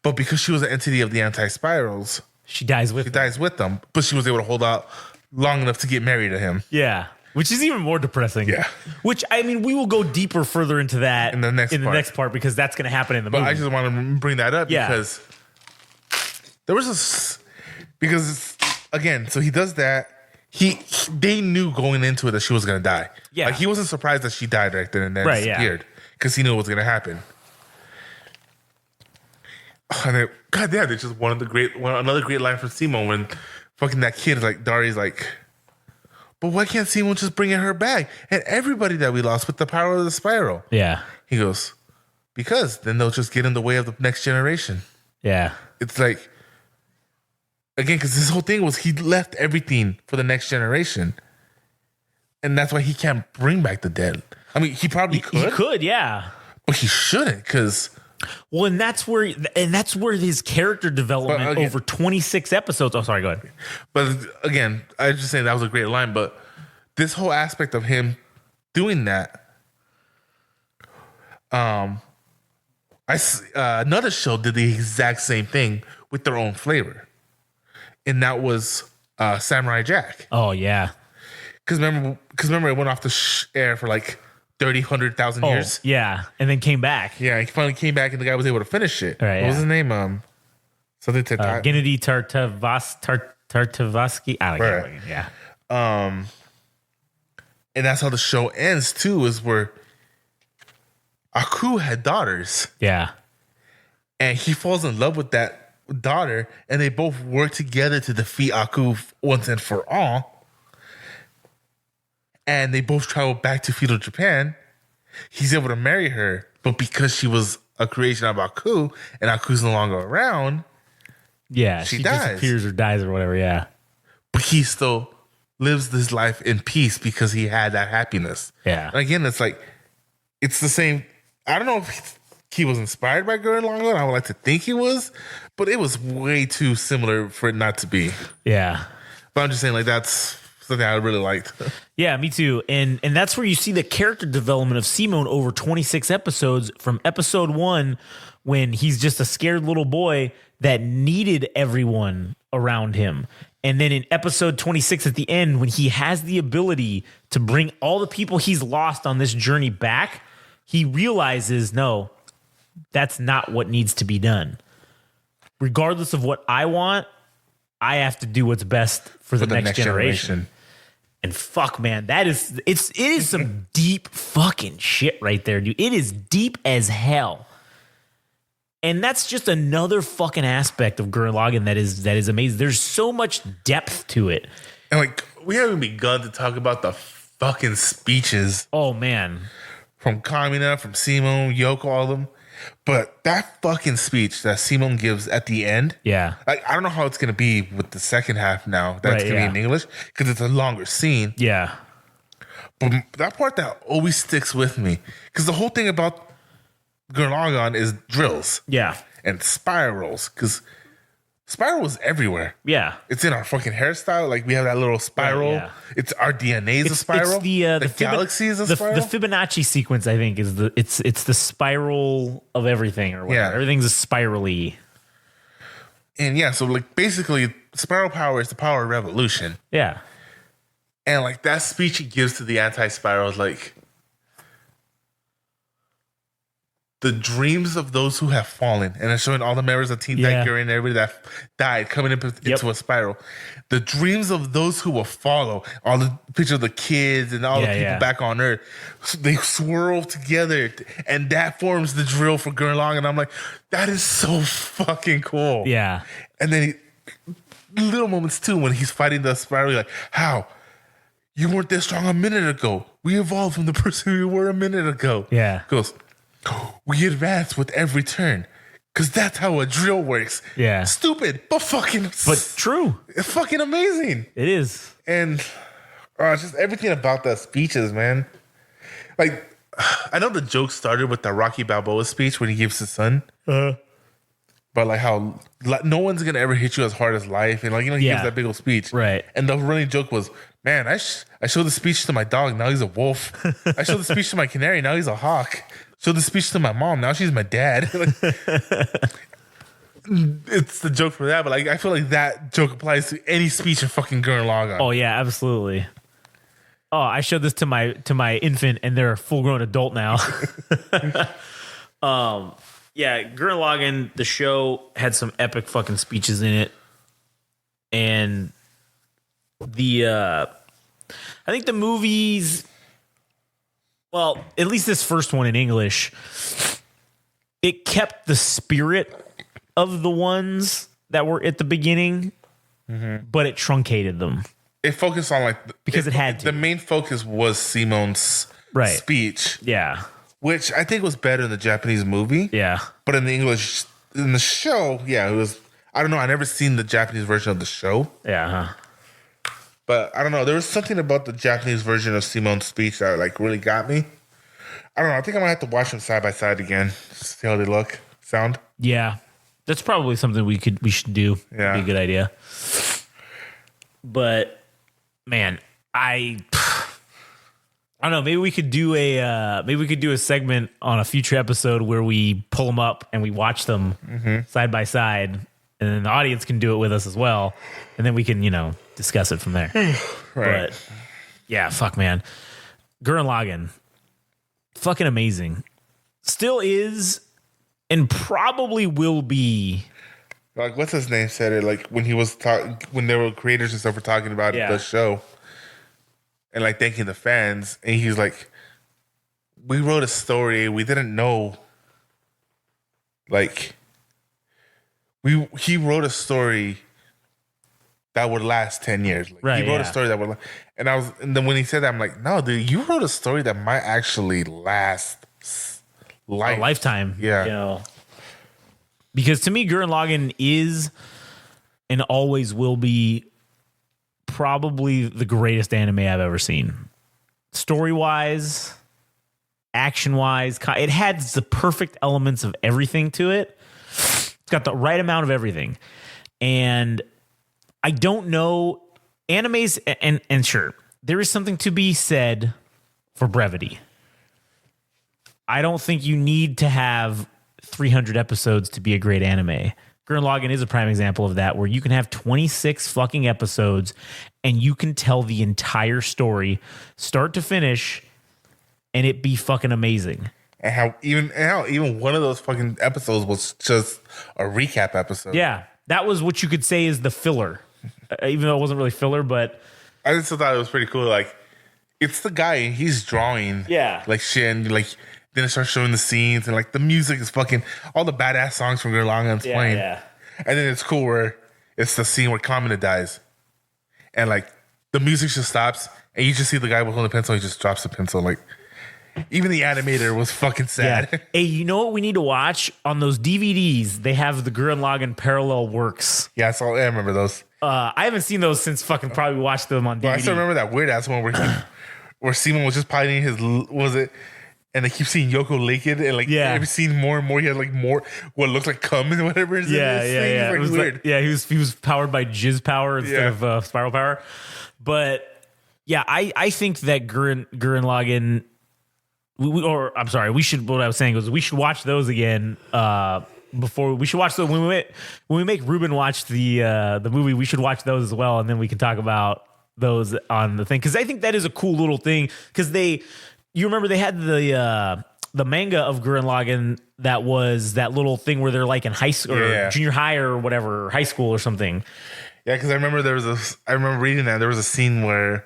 But because she was an entity of the anti-spirals, she dies with them. But she was able to hold out long enough to get married to him. Yeah. Which is even more depressing. Yeah. Which, I mean, we will go deeper further into that in the next part, because that's going to happen in the movie. But I just want to bring that up because there was because again, so he does that. They knew going into it that she was going to die. Yeah. Like, he wasn't surprised that she died right then and there. Disappeared. Because he knew what was going to happen. And then, God damn, it's just another great line from Simone when fucking that kid is like, Dari's like, but why can't Simone just bring her back? And everybody that we lost with the power of the spiral. Yeah. He goes, because then they'll just get in the way of the next generation. Yeah. It's like, again, because this whole thing was he left everything for the next generation. And that's why he can't bring back the dead. I mean, he probably could. He could, yeah. But he shouldn't, because... Well, and that's where his character development over 26 episodes... Oh, sorry, go ahead. But again, I was just saying that was a great line, but this whole aspect of him doing that... another show did the exact same thing with their own flavor. And that was Samurai Jack. Oh, yeah. Because remember, it went off the air for like 100,000 years. Yeah, and then came back. Yeah, he finally came back, and the guy was able to finish it. Right, what was his name? Something to Gennady Tartakovsky. I don't know. Yeah. And that's how the show ends too. Is where Aku had daughters. Yeah. And he falls in love with that daughter, and they both work together to defeat Aku once and for all. And they both travel back to feudal Japan. He's able to marry her, but because she was a creation of Aku, and Aku's no longer around, she dies. Disappears or dies or whatever, yeah. But he still lives this life in peace because he had that happiness. Yeah. And again, it's like, it's the same. I don't know if he was inspired by Gurren Lagann. I would like to think he was, but it was way too similar for it not to be. Yeah. But I'm just saying, like, that's something I really liked. Yeah, me too. And that's where you see the character development of Simone over 26 episodes, from episode 1, when he's just a scared little boy that needed everyone around him. And then in episode 26 at the end, when he has the ability to bring all the people he's lost on this journey back, he realizes, no, that's not what needs to be done. Regardless of what I want, I have to do what's best for the next generation. And fuck, man, it is some deep fucking shit right there, dude. It is deep as hell. And that's just another fucking aspect of Gurren Lagann that is amazing. There's so much depth to it. And like, we haven't begun to talk about the fucking speeches. Oh man. From Kamina, from Simone, Yoko, all of them. But that fucking speech that Simone gives at the end. Yeah. Like, I don't know how it's going to be with the second half now. That's going to be in English because it's a longer scene. Yeah. But that part that always sticks with me. Because the whole thing about Gurren Lagann is drills. Yeah. And spirals. Because spirals everywhere. Yeah. It's in our fucking hairstyle. Like, we have that little spiral. Right, yeah. It's our DNA is a spiral. It's the galaxy is a spiral. The Fibonacci sequence, I think, is it's the spiral of everything or whatever. Yeah. Everything's a spirally. And yeah, so like basically spiral power is the power of revolution. Yeah. And like that speech he gives to the anti-spirals, like the dreams of those who have fallen, and it's showing all the members of Team Gurren and everybody that died coming into a spiral. The dreams of those who will follow, all the pictures of the kids and all the people back on Earth, they swirl together, and that forms the drill for Gurren Lagann. And I'm like, that is so fucking cool. Yeah. And then little moments too when he's fighting the spiral, you're like, how? You weren't this strong a minute ago. We evolved from the person we were a minute ago. Yeah. Goes, we advance with every turn. Because that's how a drill works. Yeah. Stupid, but true. It's fucking amazing. It is. And just everything about the speeches, man. Like, I know the joke started with the Rocky Balboa speech when he gives his son. But like how no one's going to ever hit you as hard as life. And like, he gives that big old speech. Right. And the running joke was, man, I showed the speech to my dog. Now he's a wolf. I showed the speech to my canary. Now he's a hawk. Showed the speech to my mom. Now she's my dad. It's the joke for that. But like, I feel like that joke applies to any speech in fucking Gurren Lagann. Oh yeah, absolutely. Oh, I showed this to my infant, and they're a full grown adult now. Yeah, Gurren Lagann, the show had some epic fucking speeches in it, and I think the movies, well, at least this first one in English, it kept the spirit of the ones that were at the beginning, but it truncated them. It focused on because it had to. The main focus was Simone's speech. Yeah. Which I think was better in the Japanese movie. Yeah. But in the English, in the show, it was, I don't know. I never seen the Japanese version of the show. Yeah. But I don't know. There was something about the Japanese version of Simone's speech that like really got me. I don't know. I think I might have to watch them side by side again. See how they sound. Yeah. That's probably something we should do. Yeah. Be a good idea. But man, I don't know. Maybe we could do a segment on a future episode where we pull them up and we watch them side by side, and then the audience can do it with us as well, and then we can discuss it from there. Right. But yeah, fuck man, Gurren Lagann, fucking amazing. Still is, and probably will be. Like, what's his name said it, like when he was when there were creators and stuff were talking about the show and like thanking the fans, and he's like, we wrote a story, we didn't know, like he wrote a story that would last 10 years. Like, he wrote a story that would, and then when he said that, I'm like, no, dude, you wrote a story that might actually last a lifetime. Yeah. Because to me, Gurren Lagann is and always will be probably the greatest anime I've ever seen. Story-wise, action-wise, it has the perfect elements of everything to it. It's got the right amount of everything. And I don't know, animes, and sure, there is something to be said for brevity. I don't think you need to have 300 episodes to be a great anime. Gurren Lagann is a prime example of that, where you can have 26 fucking episodes and you can tell the entire story start to finish and it be fucking amazing. And how even one of those fucking episodes was just a recap episode. Yeah, that was what you could say is the filler, even though it wasn't really filler. But I just thought it was pretty cool. Like, it's the guy and he's drawing, like shit, and like. Then it starts showing the scenes, and like the music is fucking all the badass songs from Gurren Lagann's playing. Yeah. And then it's cool where it's the scene where Kamina dies, and like the music just stops, And you just see the guy holding the pencil. He just drops the pencil. Like, even the animator was fucking sad. Yeah. Hey, you know what we need to watch? On those DVDs, they have the Gurren Lagann parallel works. Yeah, I remember those. I haven't seen those since fucking probably watched them on DVD. But I still remember that weird ass one where Simon was just piloting his, was it? And they keep seeing Yoko naked, and like every scene more and more, he had like more what looked like cum and whatever. Yeah. It was weird. He was powered by jizz power instead of spiral power. But yeah, I think that Gurren Lagann. We should. What I was saying was we should watch those again. Before we should watch those when we make Ruben watch the movie. We should watch those as well, and then we can talk about those on the thing, because I think that is a cool little thing. Because you remember they had the manga of Gurren Lagann that was that little thing where they're like in high school or junior high or whatever, high school or something. Yeah, because I remember I remember reading that there was a scene where,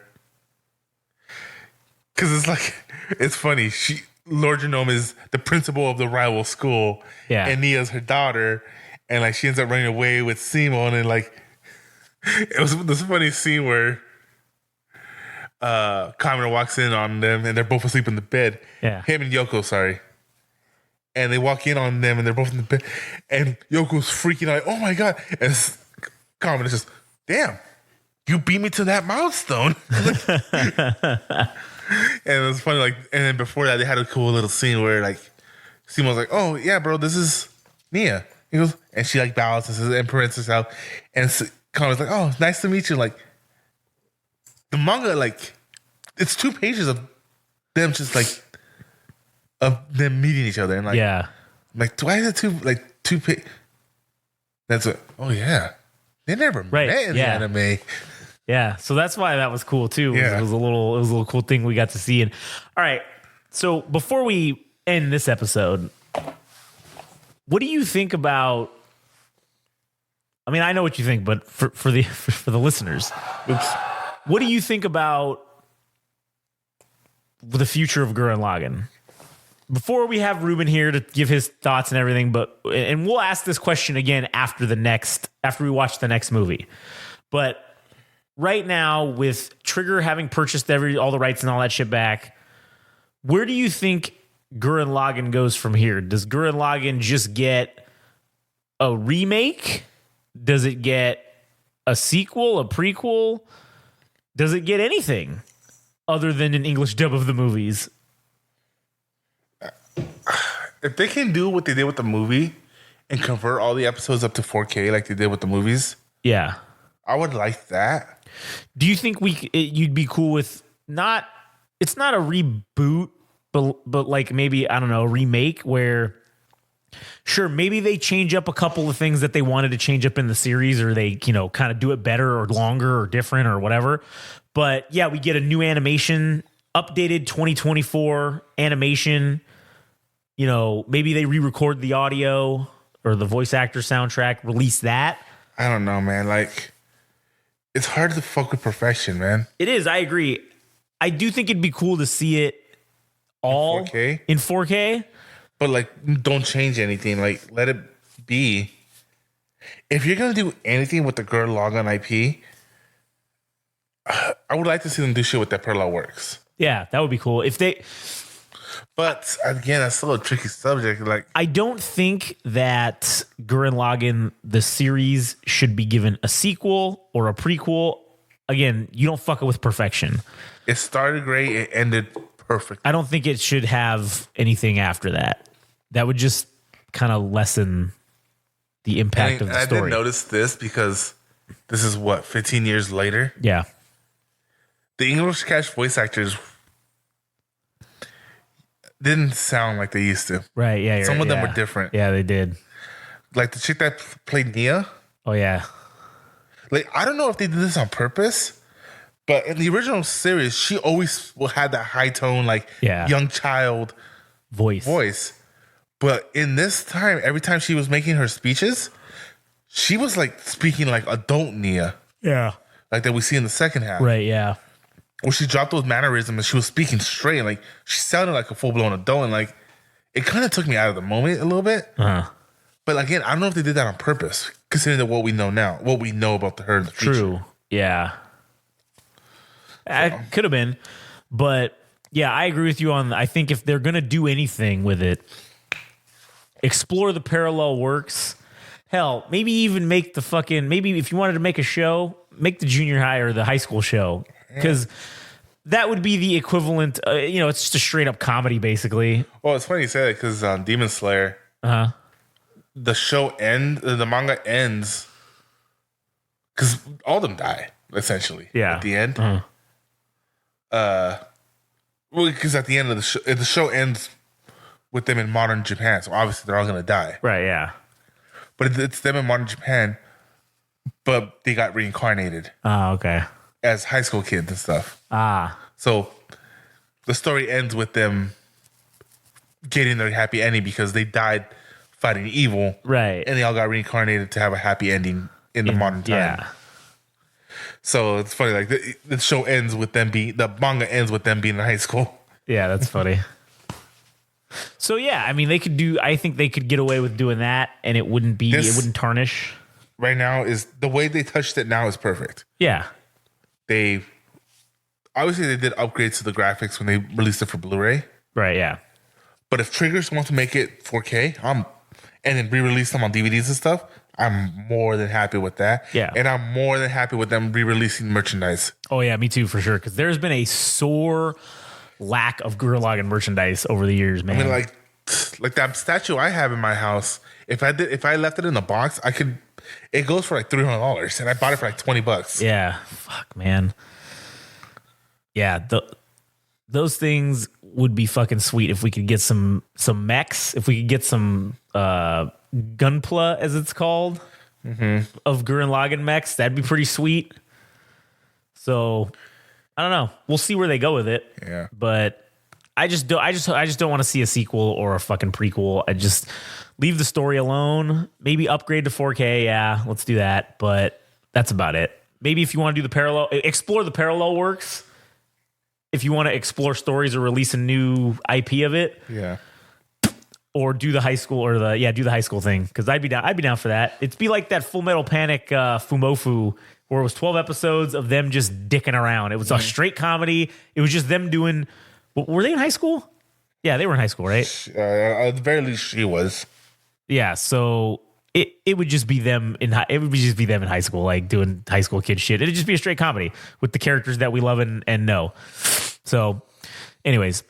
because it's like, it's funny. Lord Genome is the principal of the rival school, and Nia's her daughter, and like she ends up running away with Simon, and like it was this funny scene where Kamina walks in on them and they're both asleep in the bed. Yeah. Him and Yoko, sorry. And they walk in on them and they're both in the bed. And Yoko's freaking out, oh my God. And Kamina's just, damn, you beat me to that milestone. And it was funny, like, and then before that, they had a cool little scene where like Simon was like, oh yeah, bro, this is Nia. He goes, and she like bows and prints out. And Kamina's like, oh, nice to meet you. Like, the manga, like, it's 2 pages of them just like of them meeting each other, and like, like, why is it two pages? That's what. Oh yeah, they never met in the anime. Yeah, so that's why that was cool too. It was a little cool thing we got to see. And all right, so before we end this episode, what do you think about? I mean, I know what you think, but for the listeners, what do you think about the future of Gurren Lagann? Before we have Ruben here to give his thoughts and everything, and we'll ask this question again after we watch the next movie. But right now, with Trigger having purchased all the rights and all that shit back, where do you think Gurren Lagann goes from here? Does Gurren Lagann just get a remake? Does it get a sequel, a prequel? Does it get anything other than an English dub of the movies? If they can do what they did with the movie and convert all the episodes up to 4K like they did with the movies, I would like that. Do you think you'd be cool with it's not a reboot, but like maybe, I don't know, a remake where, sure, maybe they change up a couple of things that they wanted to change up in the series, or they, kind of do it better or longer or different or whatever. But yeah, we get a new animation, updated 2024 animation. Maybe they re-record the audio or the voice actor soundtrack, release that. I don't know, man. Like, it's hard to fuck with perfection, man. It is. I agree. I do think it'd be cool to see it all in 4K. But like, don't change anything. Like, let it be. If you're gonna do anything with the Gurren Lagann IP, I would like to see them do shit with that parallel works. Yeah, that would be cool. But again, that's still a tricky subject. Like, I don't think that Gurren Lagann the series should be given a sequel or a prequel. Again, you don't fuck it with perfection. It started great. It ended perfect. I don't think it should have anything after that. That would just kind of lessen the impact of the story. I did notice this because this is 15 years later. Yeah. The English cast voice actors didn't sound like they used to. Right, yeah. Some of them were different. Yeah, they did. Like the chick that played Nia. Oh, yeah. Like, I don't know if they did this on purpose, but in the original series, she always had that high tone, like young child voice. But in this time, every time she was making her speeches, she was like speaking like adult Nia. Yeah. Like that we see in the second half. Right, yeah. Where she dropped those mannerisms and she was speaking straight. Like, she sounded like a full-blown adult. And like, it kind of took me out of the moment a little bit. Uh-huh. But again, I don't know if they did that on purpose, considering that what we know now, what we know about her in the future. True. Yeah. Could have been. But yeah, I agree with you on, I think if they're going to do anything with it, explore the parallel works. Hell, maybe even make the fucking, maybe if you wanted to make a show, make the junior high or the high school show. Because that would be the equivalent, it's just a straight up comedy, basically. Well, it's funny you say that because on Demon Slayer, the show the manga ends because all of them die, essentially. Yeah. At the end. Well, because at the end of the show ends with them in modern Japan, so obviously they're all going to die. Right, yeah. But it's them in modern Japan, but they got reincarnated. Oh, okay. As high school kids and stuff. So the story ends with them getting their happy ending because they died fighting evil. Right. And they all got reincarnated to have a happy ending in the modern time. Yeah. So it's funny, like the show ends with them the manga ends with them being in high school. Yeah, that's funny. So yeah, I mean, I think they could get away with doing that and it wouldn't tarnish. Right now is the way they touched it now is perfect. Yeah. They did upgrades to the graphics when they released it for Blu-ray. Right, yeah. But if Triggers wants to make it 4K, and then re-release them on DVDs and stuff, I'm more than happy with that. Yeah. And I'm more than happy with them re-releasing merchandise. Oh yeah, me too, for sure. Because there's been a sore lack of Gurren Lagann merchandise over the years, man. I mean, like that statue I have in my house. If I left it in the box, it goes for like $300, and I bought it for like $20. Yeah, fuck, man. Yeah, those things would be fucking sweet if we could get some mechs, if we could get some gunpla, as it's called, of Gurren Lagann mechs. That'd be pretty sweet. So I don't know. We'll see where they go with it. Yeah, but I just don't want to see a sequel or a fucking prequel. I just leave the story alone. Maybe upgrade to 4K. Yeah, let's do that. But that's about it. Maybe if you want to do explore the parallel works. If you want to explore stories or release a new IP of it. Yeah. Or do the high school do the high school thing. Because I'd be down for that. It'd be like that Full Metal Panic Fumofu, where it was 12 episodes of them just dicking around. It was a straight comedy. It was just them doing. Were they in high school? Yeah, they were in high school, right? At the very least, she was. Yeah, so it would just be them in high school, like doing high school kid shit. It'd just be a straight comedy with the characters that we love and know. So, anyways,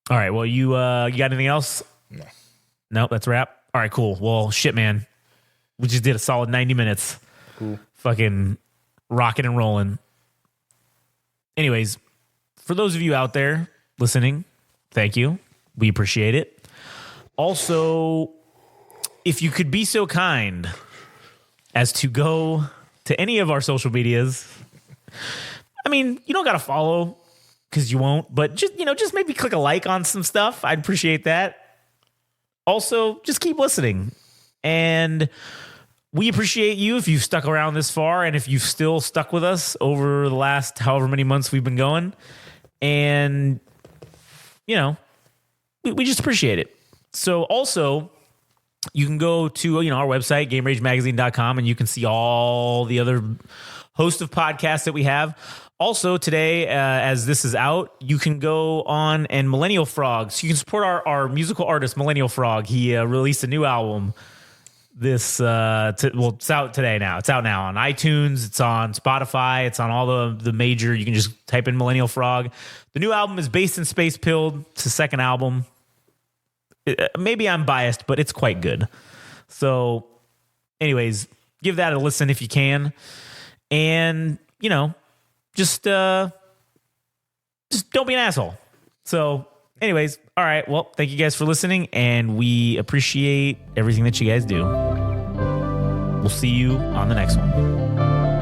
all right. Well, you got anything else? No, that's a wrap. All right, cool. Well, shit, man, we just did a solid 90 minutes. Cool. Fucking rocking and rolling. Anyways, for those of you out there listening, thank you. We appreciate it. Also, if you could be so kind as to go to any of our social medias, I mean, you don't got to follow because you won't, but just maybe click a like on some stuff. I'd appreciate that. Also, just keep listening. And we appreciate you if you've stuck around this far and if you've still stuck with us over the last however many months we've been going. And, we just appreciate it. So also, you can go to our website, GameRageMagazine.com, and you can see all the other host of podcasts that we have. Also, today, as this is out, you can go on and Millennial Frog. So you can support our musical artist, Millennial Frog. He released a new album. It's out today now. It's out now on iTunes. It's on Spotify. It's on all the major. You can just type in Millennial Frog. The new album is based in Space Pilled. It's the second album. Maybe I'm biased, but it's quite good. So, anyways, give that a listen if you can. And, just don't be an asshole. So, anyways, all right. Well, thank you guys for listening, and we appreciate everything that you guys do. We'll see you on the next one.